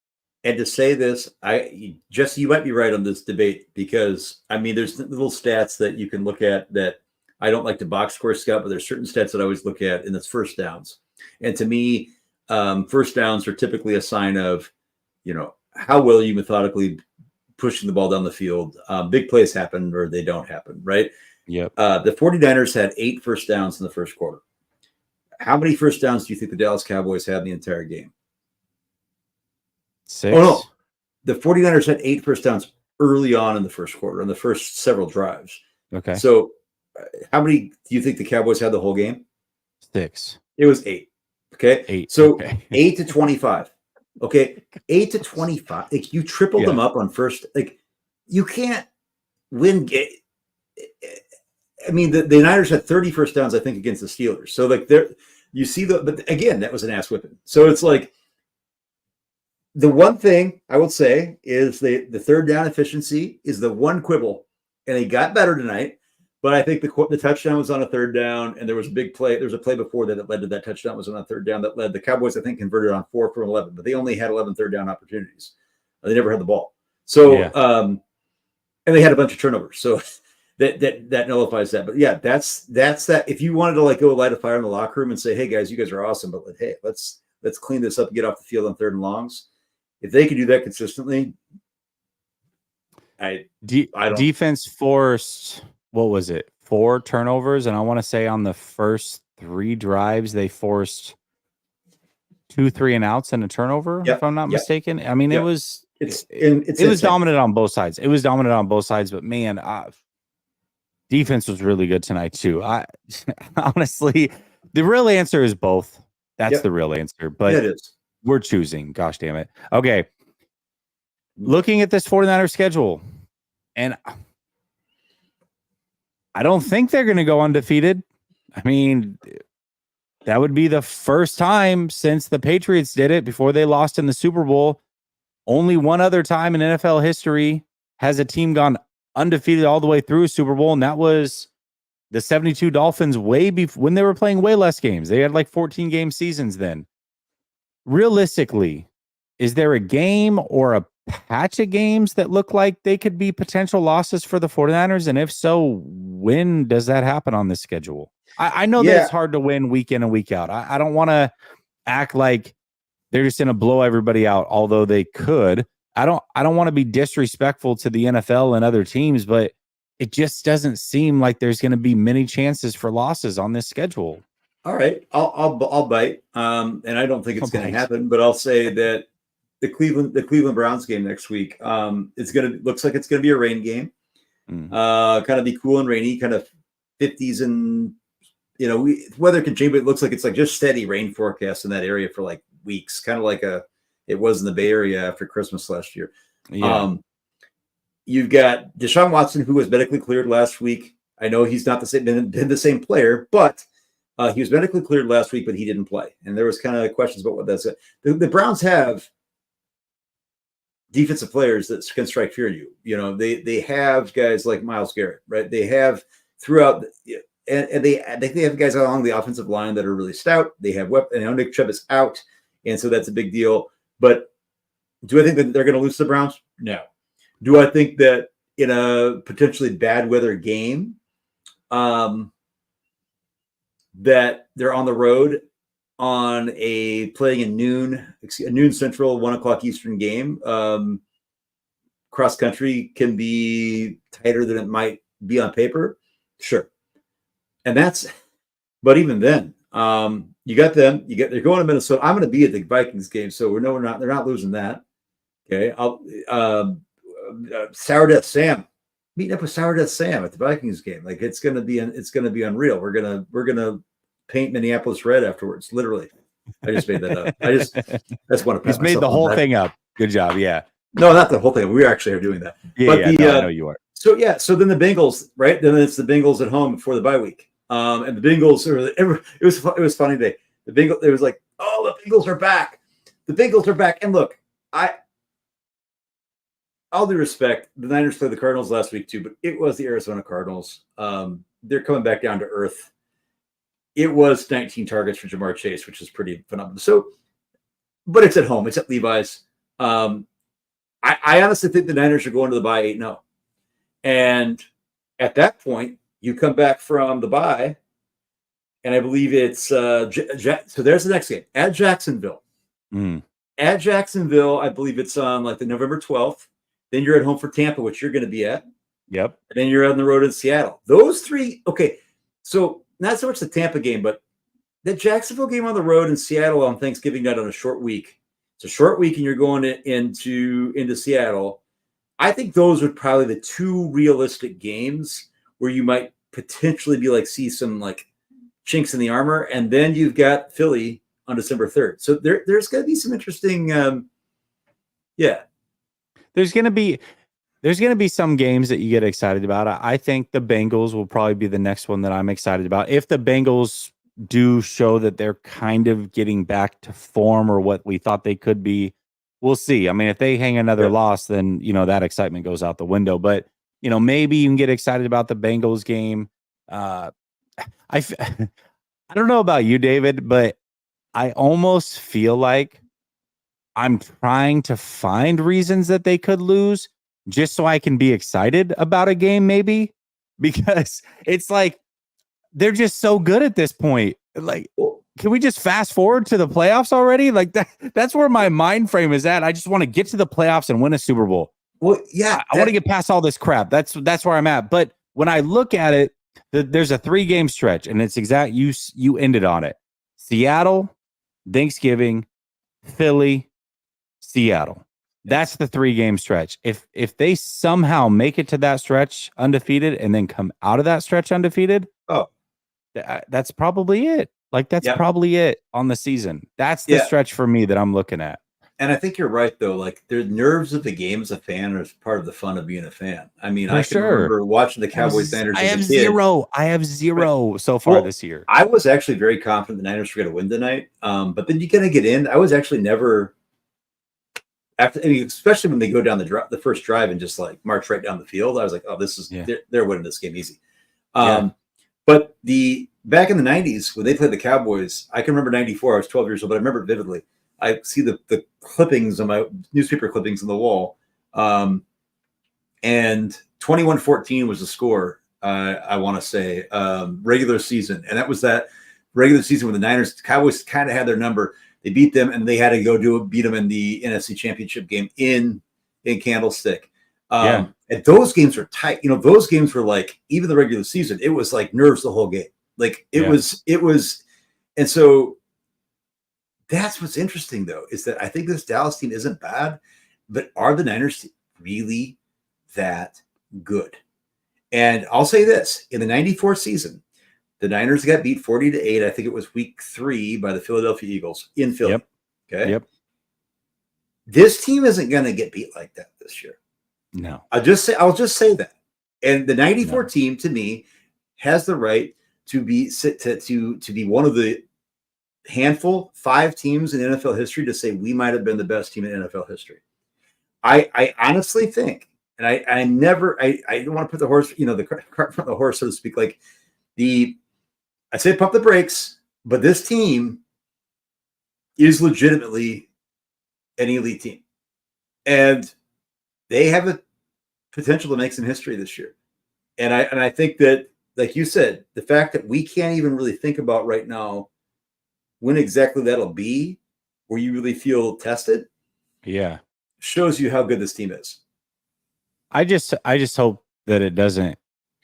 And to say this, you might be right on this debate, because there's little stats that you can look at that I don't like to box score scout, but there's certain stats that I always look at, and it's first downs. And to me, first downs are typically a sign of, how well you methodically pushing the ball down the field. Big plays happen or they don't happen, right? Yep. The 49ers had 8 first downs in the first quarter. How many first downs do you think the Dallas Cowboys had in the entire game? 6. Oh, no. The 49ers had 8 first downs early on in the first quarter, in the first several drives. Okay. So how many do you think the Cowboys had the whole game? 6. It was 8. Okay. 8. So okay. 8 to 25. Okay. 8 to 25. Like, you tripled them up on first. Like, you can't win. The Niners had 30 first downs, I think, against the Steelers. So, like, you see but again, that was an ass whipping. So it's like, the one thing I will say is the third down efficiency is the one quibble, and they got better tonight. But I think the touchdown was on a third down, and there was a big play. There was a play before that led to that touchdown. Was on a third down that led the Cowboys, I think, converted on 4 from 11, but they only had 11 third down opportunities. They never had the ball. So, and they had a bunch of turnovers. So that nullifies that. But yeah, that's that. If you wanted to go light a fire in the locker room and say, "Hey guys, you guys are awesome," but hey, let's clean this up and get off the field on third and longs. If they can do that consistently, I don't. Defense forced, what was it, 4 turnovers, and I want to say on the first 3 drives they forced 2 3-and-outs and a turnover, if I'm not mistaken. It was dominant on both sides. It was dominant on both sides, but man, defense was really good tonight too. Honestly, the real answer is both. That's the real answer, but it is. We're choosing. Gosh damn it. Okay. Looking at this 49ers schedule, and I don't think they're going to go undefeated. That would be the first time since the Patriots did it before they lost in the Super Bowl. Only one other time in NFL history has a team gone undefeated all the way through a Super Bowl, and that was the 72 Dolphins way before, when they were playing way less games. They had 14 game seasons then. Realistically, is there a game or a patch of games that look like they could be potential losses for the 49ers? And if so, when does that happen on the schedule? I know that it's hard to win week in and week out. I don't want to act like they're just going to blow everybody out, although they could. I don't want to be disrespectful to the NFL and other teams, but it just doesn't seem like there's going to be many chances for losses on this schedule. All right, I'll bite. And I don't think it's going to happen, but I'll say that the Cleveland Browns game next week, looks like it's going to be a rain game. Kind of be cool and rainy, kind of 50s, and weather can change, but it looks like it's like just steady rain forecast in that area for like weeks, kind of like it was in the Bay Area after Christmas last year. Yeah. You've got Deshaun Watson, who was medically cleared last week. I know he's not been the same player, but he was medically cleared last week, but he didn't play. And there was kind of questions about what that's it. The Browns have defensive players that can strike fear in you. They have guys like Myles Garrett, right? They have throughout, and they have guys along the offensive line that are really stout. They have weapons. And Nick Chubb is out, and so that's a big deal. But do I think that they're going to lose to the Browns? No. Do I think that in a potentially bad weather game, that they're on the road on playing a noon Central, 1:00 Eastern game, cross country can be tighter than it might be on paper? Sure. But even then, you got them. They're going to Minnesota. I'm going to be at the Vikings game, so they're not losing that. Okay. Sour Death Sam, meeting up with Sour Death Sam at the Vikings game. Like it's going to be unreal. We're going to paint Minneapolis red afterwards. Literally. I just made that up. I just want to. Just made the whole thing up. Good job. Yeah. No, not the whole thing. We actually are doing that. Yeah. I know you are. So then the Bengals, right? Then it's the Bengals at home before the bye week. And the Bengals it was funny today. It was like, oh, the Bengals are back. The Bengals are back. And look, all due respect, the Niners played the Cardinals last week too, but it was the Arizona Cardinals. They're coming back down to earth. It was 19 targets for Jamar Chase, which is pretty phenomenal. So, but it's at home. It's at Levi's. I honestly think the Niners are going to the bye 8-0. And at that point, you come back from the bye, and I believe it's so there's the next game at Jacksonville. At Jacksonville, I believe it's on like the November 12th. Then you're at home for Tampa, which you're going to be at. Yep. And then you're on the road in Seattle. Those three, okay. So not so much the Tampa game, but the Jacksonville game on the road in Seattle on Thanksgiving night on a short week. It's a short week, and you're going into Seattle. I think those are probably the two realistic games where you might potentially see some like chinks in the armor. And then you've got Philly on December 3rd. So there's going to be some interesting, There's going to be some games that you get excited about. I think the Bengals will probably be the next one that I'm excited about. If the Bengals do show that they're kind of getting back to form or what we thought they could be, we'll see. I mean, if they hang another loss, then, that excitement goes out the window. But, maybe you can get excited about the Bengals game. I don't know about you, David, but I almost feel like I'm trying to find reasons that they could lose just so I can be excited about a game, maybe, because it's like they're just so good at this point. Like, can we just fast forward to the playoffs already? Like that's where my mind frame is at. I just want to get to the playoffs and win a Super Bowl. Well, yeah, I want to get past all this crap. That's where I'm at. But when I look at it, there's a 3-game stretch, and it's exact. You ended on it. Seattle, Thanksgiving, Philly, Seattle. That's the 3-game stretch. If they somehow make it to that stretch undefeated and then come out of that stretch undefeated, that's probably it. Like that's probably it on the season. That's the stretch for me that I'm looking at. And I think you're right, though. Like the nerves of the game as a fan are part of the fun of being a fan. I mean, I can remember watching the Cowboys Niners. I have zero so far this year. I was actually very confident the Niners were going to win tonight. But then you kind of get in. I was actually never especially when they go down the first drive and just like march right down the field. I was like, oh, this is they're winning this game easy. But back in the 90s when they played the Cowboys, I can remember 94. I was 12 years old, but I remember it vividly. I see the clippings on my newspaper clippings on the wall. And 21-14 was the score, I want to say, regular season. And that was that regular season when the Cowboys kind of had their number. They beat them, and they had to go beat them in the NFC Championship game in Candlestick. And those games were tight. Those games were like, even the regular season, it was like nerves the whole game. Like it was. And so that's what's interesting, though, is that I think this Dallas team isn't bad, but are the Niners really that good? And I'll say this: in the '94 season, the Niners got beat 40-8. I think it was week 3 by the Philadelphia Eagles in Philly. Yep. Okay. Yep. This team isn't going to get beat like that this year. No. I'll just say that. And the '94 team, to me, has the right to be one of the handful 5 teams in NFL history to say we might have been the best team in NFL history. I honestly think, and I don't want to put the horse, the cart in front of the horse, so to speak. Like I say pump the brakes, but this team is legitimately an elite team, and they have a potential to make some history this year. And I think that, like you said, the fact that we can't even really think about right now when exactly that'll be, where you really feel tested, shows you how good this team is. I just hope that it doesn't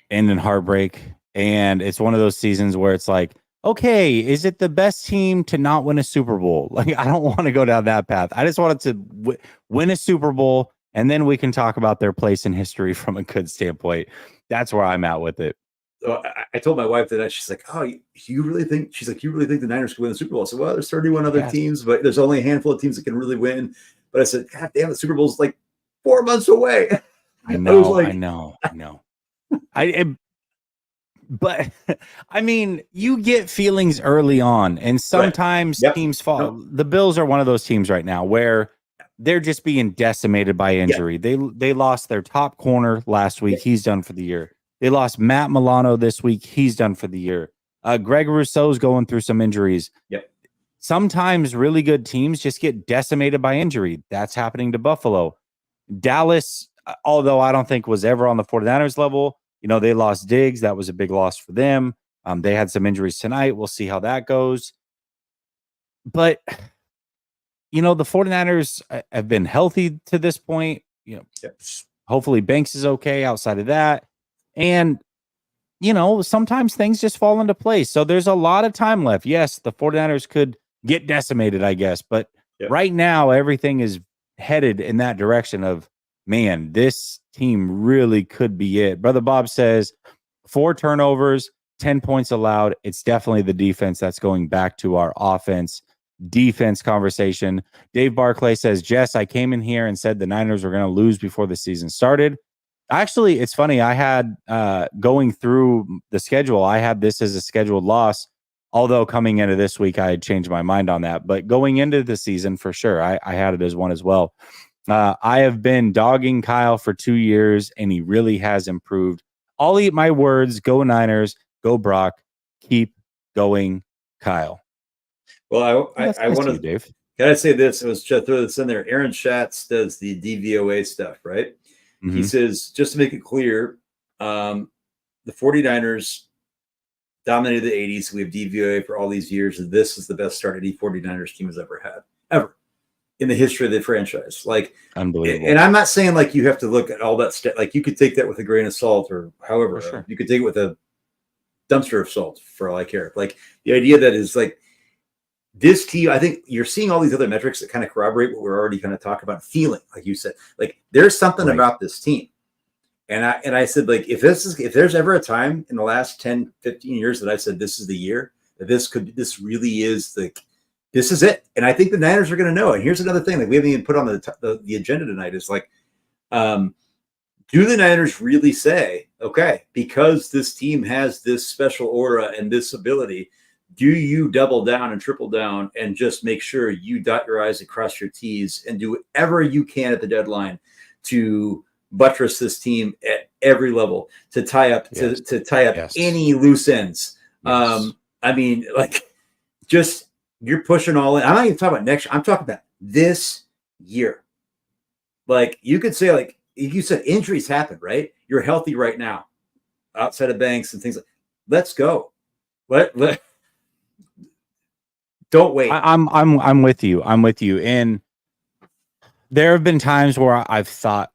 end in heartbreak, and it's one of those seasons where it's like, okay, is it the best team to not win a Super Bowl? Like, I don't want to go down that path. I just want it to win a Super Bowl, and then we can talk about their place in history from a good standpoint. That's where I'm at with it. So I told my wife that she's like, oh, you really think? She's like, you really think the Niners could win the Super Bowl? I said, well, there's 31 other teams, but there's only a handful of teams that can really win. But I said, God damn, the Super Bowl's like 4 months away. I know. But I mean, you get feelings early on, and sometimes teams fall. No. The Bills are one of those teams right now where they're just being decimated by injury. They lost their top corner last week. He's done for the year. They lost Matt Milano this week. He's done for the year. Greg Rousseau's going through some injuries. Sometimes really good teams just get decimated by injury. That's happening to Buffalo. Dallas, although I don't think was ever on the 49ers level, they lost Diggs. That was a big loss for them. They had some injuries tonight. We'll see how that goes. But, the 49ers have been healthy to this point. Hopefully Banks is okay outside of that. And, sometimes things just fall into place. So there's a lot of time left. Yes, the 49ers could get decimated, I guess. But right now, everything is headed in that direction of, man, this team really could be it. Brother Bob says 4 turnovers, 10 points allowed. It's definitely the defense that's going back to our defense conversation. Dave Barclay says, Jess, I came in here and said the Niners were going to lose before the season started. Actually, it's funny. I had going through the schedule, I had this as a scheduled loss. Although coming into this week, I had changed my mind on that. But going into the season, for sure, I had it as one as well. I have been dogging Kyle for 2 years, and he really has improved. I'll eat my words. Go Niners. Go Brock. Keep going, Kyle. Well, I want to, Dave. Can I say this? Let's throw this in there. Aaron Schatz does the DVOA stuff, right? Mm-hmm. He says, just to make it clear, the 49ers dominated the 80s. We have DVOA for all these years. And this is the best start any 49ers team has ever had, ever, in the history of the franchise. Like, unbelievable. And I'm not saying like you have to look at all that stuff. Like, you could take that with a grain of salt, or however, sure. You could take it with a dumpster of salt for all I care. Like, the idea that is like, this team, I think you're seeing all these other metrics that kind of corroborate what we're already kind of talking about. Feeling, like you said, like there's something about this team. And I said, like, if there's ever a time in the last 10, 15 years that I said this is the year that this really is this is it. And I think the Niners are going to know. And here's another thing that we haven't even put on the agenda tonight is like, do the Niners really say, okay, because this team has this special aura and this ability, do you double down and triple down and just make sure you dot your I's and cross your T's and do whatever you can at the deadline to buttress this team at every level, to tie up any loose ends? I mean, like, just You're pushing all in. I'm not even talking about next year. I'm talking about this year. Like you could say, like you said, injuries happen, right? You're healthy right now, outside of Banks and things like. Let's go. Let don't wait. I'm with you. I'm with you. And there have been times where I've thought,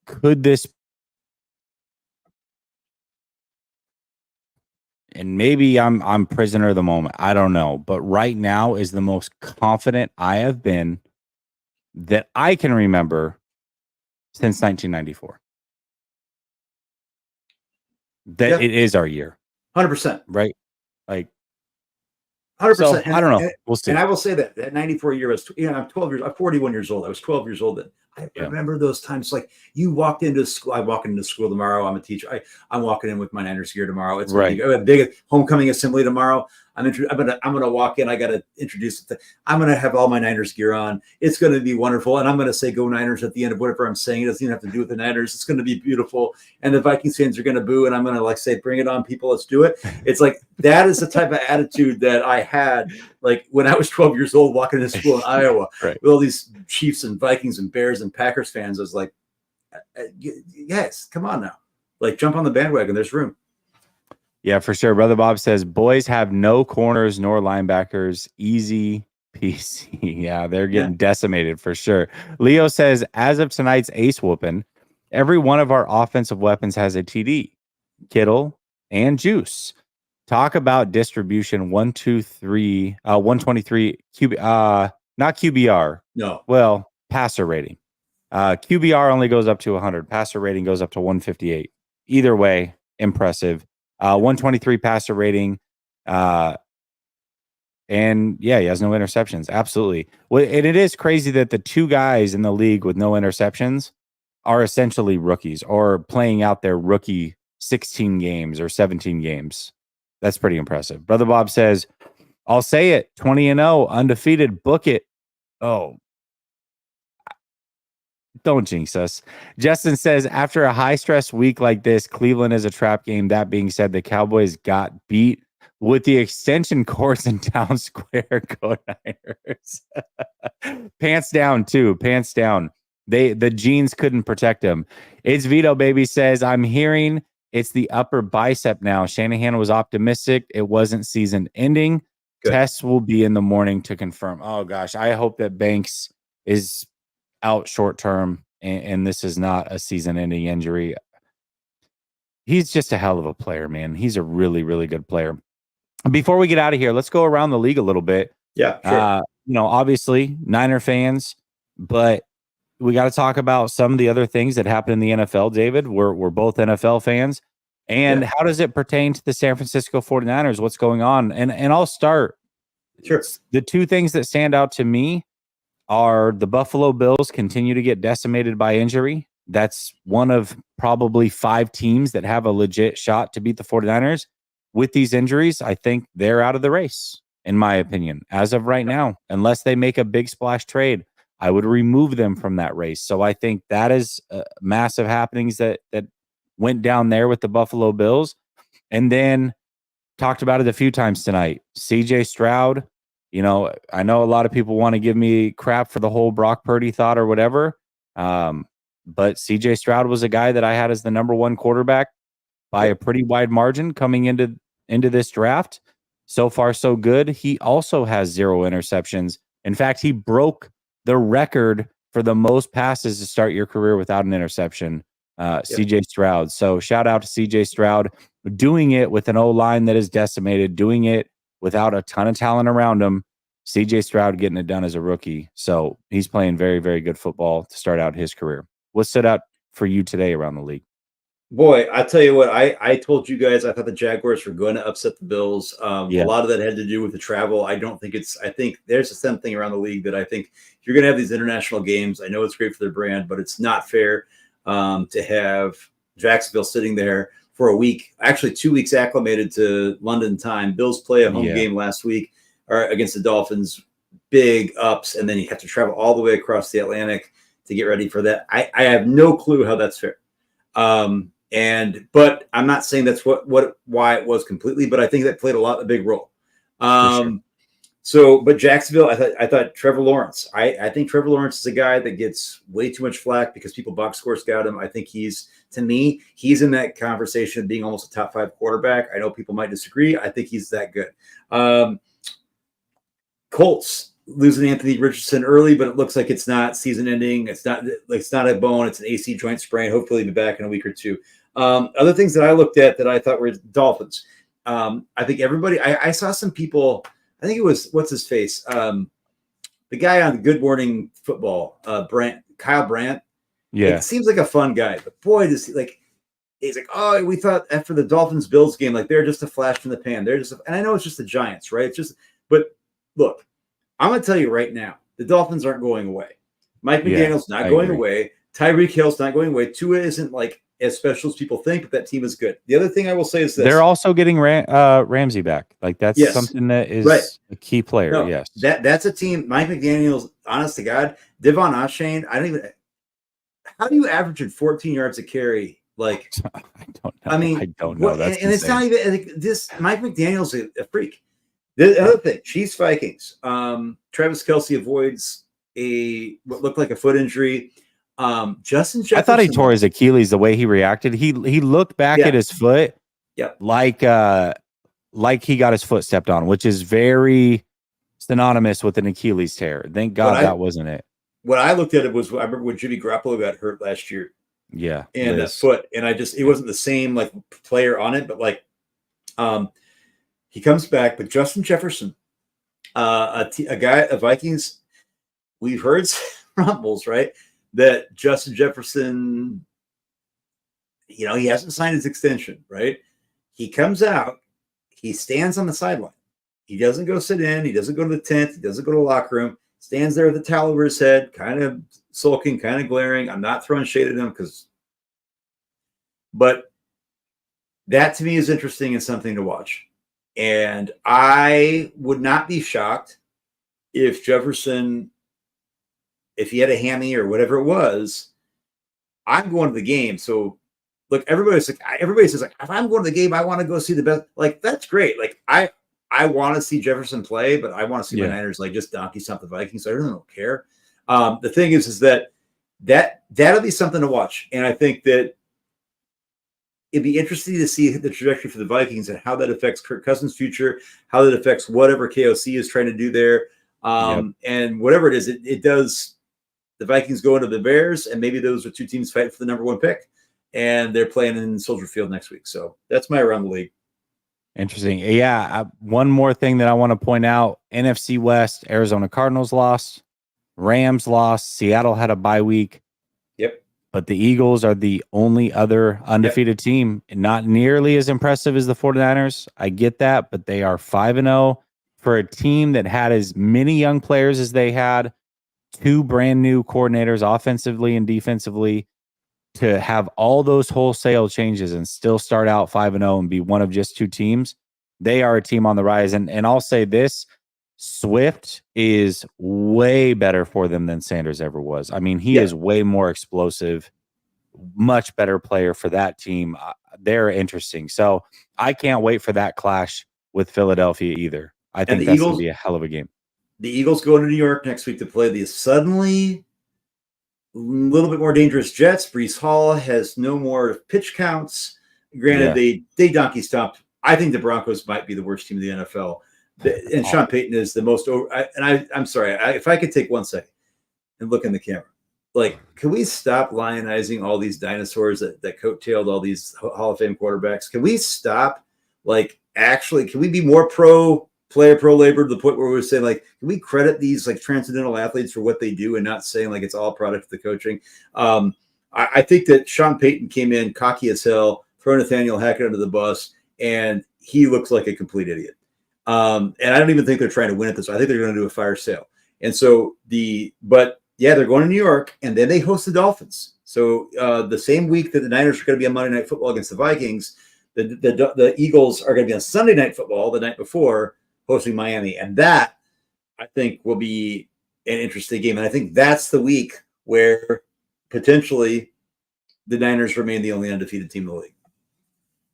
could this, and maybe I'm prisoner of the moment. I don't know. But right now is the most confident I have been that I can remember since 1994. That it is our year. 100%. Right? Like 100%. So, I don't know. We'll see. And I will say that 94 year was, I'm 12 years, I'm 41 years old. I was 12 years old then. I remember those times. Like you walked into school. I walk into school tomorrow. I'm a teacher. I'm walking in with my Niners gear tomorrow. It's right. A big homecoming assembly tomorrow. I'm gonna walk in. I gotta introduce it. I'm gonna have all my Niners gear on. It's gonna be wonderful, and I'm gonna say "Go Niners" at the end of whatever I'm saying. It doesn't even have to do with the Niners. It's gonna be beautiful, and the Vikings fans are gonna boo, and I'm gonna like say, "Bring it on, people! Let's do it." It's like that is the type of attitude that I had like when I was 12 years old, walking into school in Iowa with all these Chiefs and Vikings and Bears and Packers fans. I was like, "Yes, come on now, like jump on the bandwagon. There's room." Yeah, for sure. Brother Bob says boys have no corners nor linebackers. Easy peasy. Yeah, they're getting decimated for sure. Leo says, as of tonight's ace whooping, every one of our offensive weapons has a TD. Kittle and Juice. Talk about distribution 123 QB, not QBR. No. Well, passer rating. QBR only goes up to 100. Passer rating goes up to 158. Either way, impressive. 123 passer rating. And yeah, he has no interceptions. Absolutely. Well, and it is crazy that the two guys in the league with no interceptions are essentially rookies or playing out their rookie 16 games or 17 games. That's pretty impressive. Brother Bob says, I'll say it, 20-0, undefeated, book it. Oh, don't jinx us. Justin says, after a high-stress week like this, Cleveland is a trap game. That being said, the Cowboys got beat with the extension cords in town square. Go Niners. Pants down, too. Pants down. The jeans couldn't protect him. It's Vito, baby, says, I'm hearing it's the upper bicep now. Shanahan was optimistic. It wasn't season ending. Good. Tests will be in the morning to confirm. Oh, gosh. I hope that Banks is out short term and this is not a season ending injury. He's just a hell of a player, man. He's a really, really good player. Before we get out of here, let's go around the league a little bit. Yeah, sure. Obviously Niner fans, but we got to talk about some of the other things that happen in the NFL, David. We're both NFL fans. And how does it pertain to the San Francisco 49ers? What's going on? And I'll start. Sure. The two things that stand out to me are the Buffalo Bills continue to get decimated by injury. That's one of probably 5 teams that have a legit shot to beat the 49ers. With these injuries, I think they're out of the race, in my opinion, as of right now. Unless they make a big splash trade, I would remove them from that race. So I think that is massive happenings that went down there with the Buffalo Bills. And then talked about it a few times tonight. CJ Stroud, I know a lot of people want to give me crap for the whole Brock Purdy thought or whatever. But CJ Stroud was a guy that I had as the number 1 quarterback by a pretty wide margin coming into this draft. So far, so good. He also has 0 interceptions. In fact, he broke the record for the most passes to start your career without an interception. CJ Stroud. So shout out to CJ Stroud, doing it with an O-line that is decimated, doing it without a ton of talent around him. CJ Stroud getting it done as a rookie. So he's playing very, very good football to start out his career. What stood out for you today around the league? Boy, I tell you what, I told you guys I thought the Jaguars were going to upset the Bills. A lot of that had to do with the travel. I think there's something around the league that I think if you're going to have these international games, I know it's great for their brand, but it's not fair to have Jacksonville sitting there for a week, actually 2 weeks acclimated to London time. Bills play a home game last week against the Dolphins, big ups, and then you have to travel all the way across the Atlantic to get ready for that. I have no clue how that's fair. But I'm not saying that's why it was completely, but I think that played a big role. Sure. So, but Jacksonville, I thought Trevor Lawrence. I think Trevor Lawrence is a guy that gets way too much flack because people box score scout him. I think he's in that conversation of being almost a top 5 quarterback. I know people might disagree. I think he's that good. Colts losing Anthony Richardson early, but it looks like it's not season ending. It's not a bone. It's an AC joint sprain. Hopefully he'll be back in a week or two. Other things that I looked at that I thought were Dolphins. I think everybody, I saw some people, I think it was, what's his face? The guy on Good Morning Football, Kyle Brandt. Yeah. It seems like a fun guy, but boy, he's like, oh, we thought after the Dolphins Bills game, like they're just a flash from the pan. And I know it's just the Giants, right? But look, I'm going to tell you right now, the Dolphins aren't going away. Mike McDaniel's not going away. Tyreek Hill's not going away. Tua isn't like as special as people think, but that team is good. The other thing I will say is this. They're also getting Ramsey back. Like that's something that is a key player. No, yes. That's a team. Mike McDaniel's, honest to God, Devon Achane, how do you average at 14 yards a carry? Like, I don't know. I don't know. That's and it's not even like this. Mike McDaniel's a freak. The other thing, Chiefs Vikings. Travis Kelce avoids what looked like a foot injury. Justin Jefferson. I thought he tore his Achilles the way he reacted. He looked back at his foot, like he got his foot stepped on, which is very synonymous with an Achilles tear. Thank God that wasn't it. What I looked at it was, I remember when Jimmy Garoppolo got hurt last year. Yeah, and that foot, and it wasn't the same like player on it, but like, he comes back, but Justin Jefferson, a Vikings, we've heard rumbles, right, that Justin Jefferson, he hasn't signed his extension, right? He comes out, he stands on the sideline. He doesn't go sit in. He doesn't go to the tent. He doesn't go to the locker room. Stands there with a towel over his head, kind of sulking, kind of glaring. I'm not throwing shade at him but that to me is interesting and something to watch. And I would not be shocked if Jefferson, if he had a hammy or whatever it was, I'm going to the game. So look, everybody says like, if I'm going to the game, I want to go see the best. Like, that's great. Like I want to see Jefferson play, but I want to see my Niners like just donkey stomp the Vikings. So I really don't care. The thing is that'll be something to watch. And I think that it'd be interesting to see the trajectory for the Vikings and how that affects Kirk Cousins' future, how that affects whatever KOC is trying to do there. And whatever it is, it does. The Vikings go into the Bears, and maybe those are two teams fighting for the number 1 pick, and they're playing in Soldier Field next week. So that's my around the league. Interesting. Yeah. One more thing that I want to point out, NFC West, Arizona Cardinals lost, Rams lost, Seattle had a bye week. Yep. But the Eagles are the only other undefeated team, not nearly as impressive as the 49ers. I get that, but they are 5-0 for a team that had as many young players as they had, 2 brand new coordinators offensively and defensively, to have all those wholesale changes and still start out 5-0 and be one of just 2 teams. They are a team on the rise. And I'll say this, Swift is way better for them than Sanders ever was. I mean, he is way more explosive, much better player for that team. They're interesting. So I can't wait for that clash with Philadelphia either. I think that's going to be a hell of a game. The Eagles go to New York next week to play the suddenly a little bit more dangerous Jets. Breece Hall has no more pitch counts. Granted, they donkey stomped. I think the Broncos might be the worst team in the NFL. And Sean Payton is the most over. I'm sorry. If I could take 1 second and look in the camera, like, can we stop lionizing all these dinosaurs that coattailed all these Hall of Fame quarterbacks? Can we stop? Like, actually, can we be more pro labor to the point where we're saying, like, can we credit these like transcendental athletes for what they do and not saying like it's all product of the coaching? I think that Sean Payton came in cocky as hell, throw Nathaniel Hackett under the bus, and he looks like a complete idiot. And I don't even think they're trying to win at this. I think they're going to do a fire sale. And so they're going to New York, and then they host the Dolphins. So the same week that the Niners are going to be on Monday Night Football against the Vikings, the Eagles are going to be on Sunday Night Football the night before, hosting Miami. And that, I think, will be an interesting game. And I think that's the week where potentially the Niners remain the only undefeated team in the league.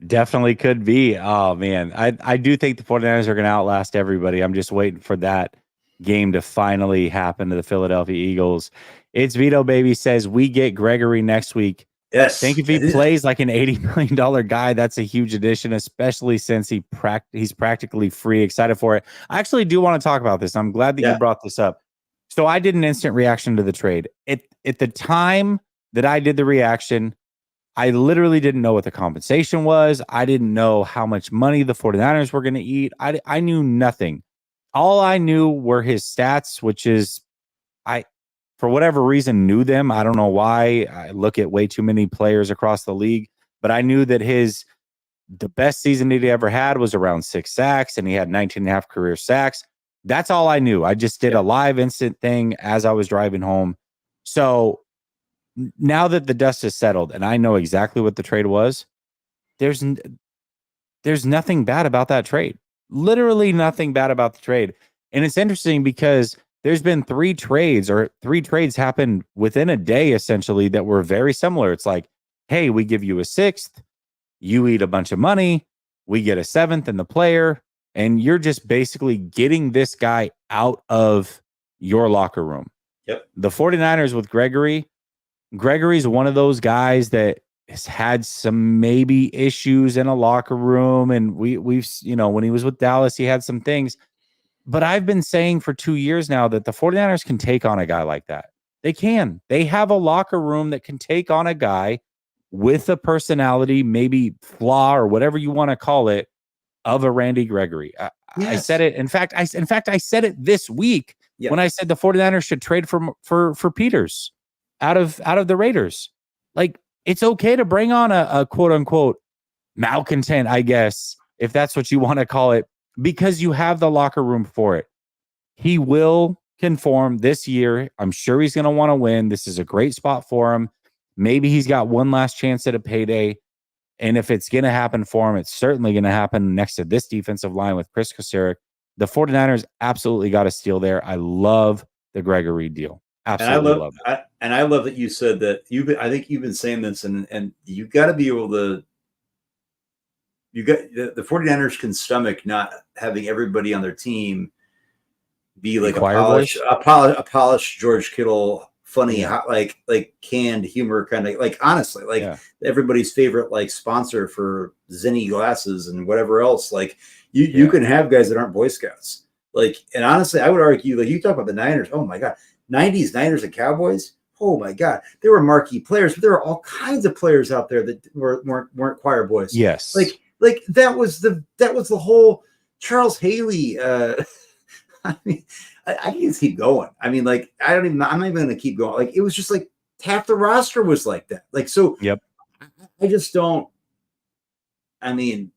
Definitely could be. Oh, man. I do think the 49ers are going to outlast everybody. I'm just waiting for that game to finally happen to the Philadelphia Eagles. It's Vito Baby says, we get Gregory next week. Think Yes. if he plays like an $80 million guy, that's a huge addition, especially since he's practically free. Excited for it. I actually do want to talk about this. I'm glad that you brought this up. So I did an instant reaction to the trade. At the time that I did the reaction, I literally didn't know what the compensation was. I didn't know how much money the 49ers were going to eat. I knew nothing. All I knew were his stats, which is I, for whatever reason, knew them. I don't know why. I look at way too many players across the league, but I knew that the best season that he ever had was around 6 sacks, and he had 19 and a half career sacks. That's all I knew. I just did a live instant thing as I was driving home. So now that the dust has settled and I know exactly what the trade was, there's nothing bad about that trade. Literally nothing bad about the trade. And it's interesting because there's been three trades happened within a day, essentially, that were very similar. It's like, hey, we give you a 6th, you eat a bunch of money, we get a 7th in the player, and you're just basically getting this guy out of your locker room. Yep. The 49ers with Gregory's one of those guys that has had some maybe issues in a locker room. And we've, when he was with Dallas, he had some things. But I've been saying for 2 years now that the 49ers can take on a guy like that. They can. They have a locker room that can take on a guy with a personality, maybe flaw or whatever you want to call it, of a Randy Gregory. I said it. In fact, I said it this week when I said the 49ers should trade for Peters out of the Raiders. Like, it's okay to bring on a quote unquote malcontent, I guess, if that's what you want to call it, because you have the locker room for it. He will conform this year. I'm sure he's going to want to win. This is a great spot for him. Maybe he's got one last chance at a payday. And if it's going to happen for him, it's certainly going to happen next to this defensive line with Chris Kosaric. The 49ers absolutely got a steal there. I love the Gregory deal. Absolutely love it. I love that you said that I think you've been saying this, and you got to be able to. You got the 49ers can stomach not having everybody on their team be like a polished George Kittle, funny, like canned humor kind of, like, honestly, like everybody's favorite like sponsor for Zinni glasses and whatever else. Like you can have guys that aren't Boy Scouts. Like, and honestly, I would argue, like, you talk about the Niners. Oh my God, 90s Niners and Cowboys. Oh my God, there were marquee players, but there are all kinds of players out there that weren't choir boys. Yes, like that was the whole Charles Haley. I mean, I can just keep going. I mean, like, I'm not even going to keep going. Like, it was just like half the roster was like that. Like, so I just don't. I mean,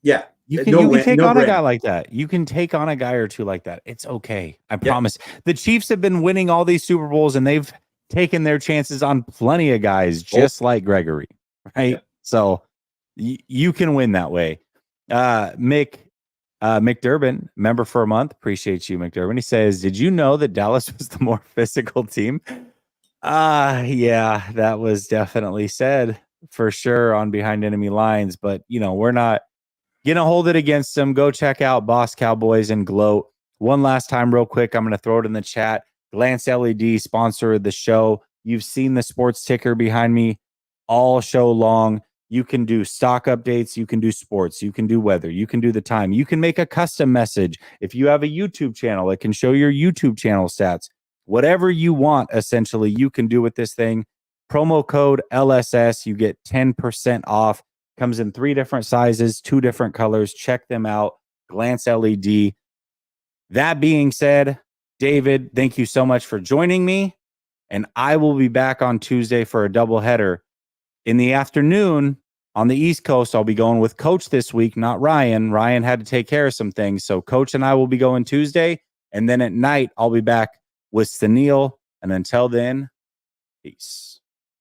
yeah. You can take on a guy like that. You can take on a guy or two like that. It's okay. I promise. The Chiefs have been winning all these Super Bowls, and they've taken their chances on plenty of guys, just like Gregory, right? So you can win that way. McDurbin, member for a month. Appreciate you, McDurbin. He says, did you know that Dallas was the more physical team? Yeah, that was definitely said for sure on Behind Enemy Lines, but we're not gonna hold it against them. Go check out Boss Cowboys and gloat. One last time, real quick, I'm gonna throw it in the chat. Glance LED, sponsor of the show. You've seen the sports ticker behind me all show long. You can do stock updates. You can do sports. You can do weather. You can do the time. You can make a custom message. If you have a YouTube channel, it can show your YouTube channel stats. Whatever you want, essentially, you can do with this thing. Promo code LSS. You get 10% off. Comes in 3 different sizes, 2 different colors. Check them out. Glance LED. That being said, David, thank you so much for joining me. And I will be back on Tuesday for a doubleheader. In the afternoon, on the East Coast, I'll be going with Coach this week, not Ryan. Ryan had to take care of some things. So Coach and I will be going Tuesday. And then at night, I'll be back with Sunil. And until then, peace.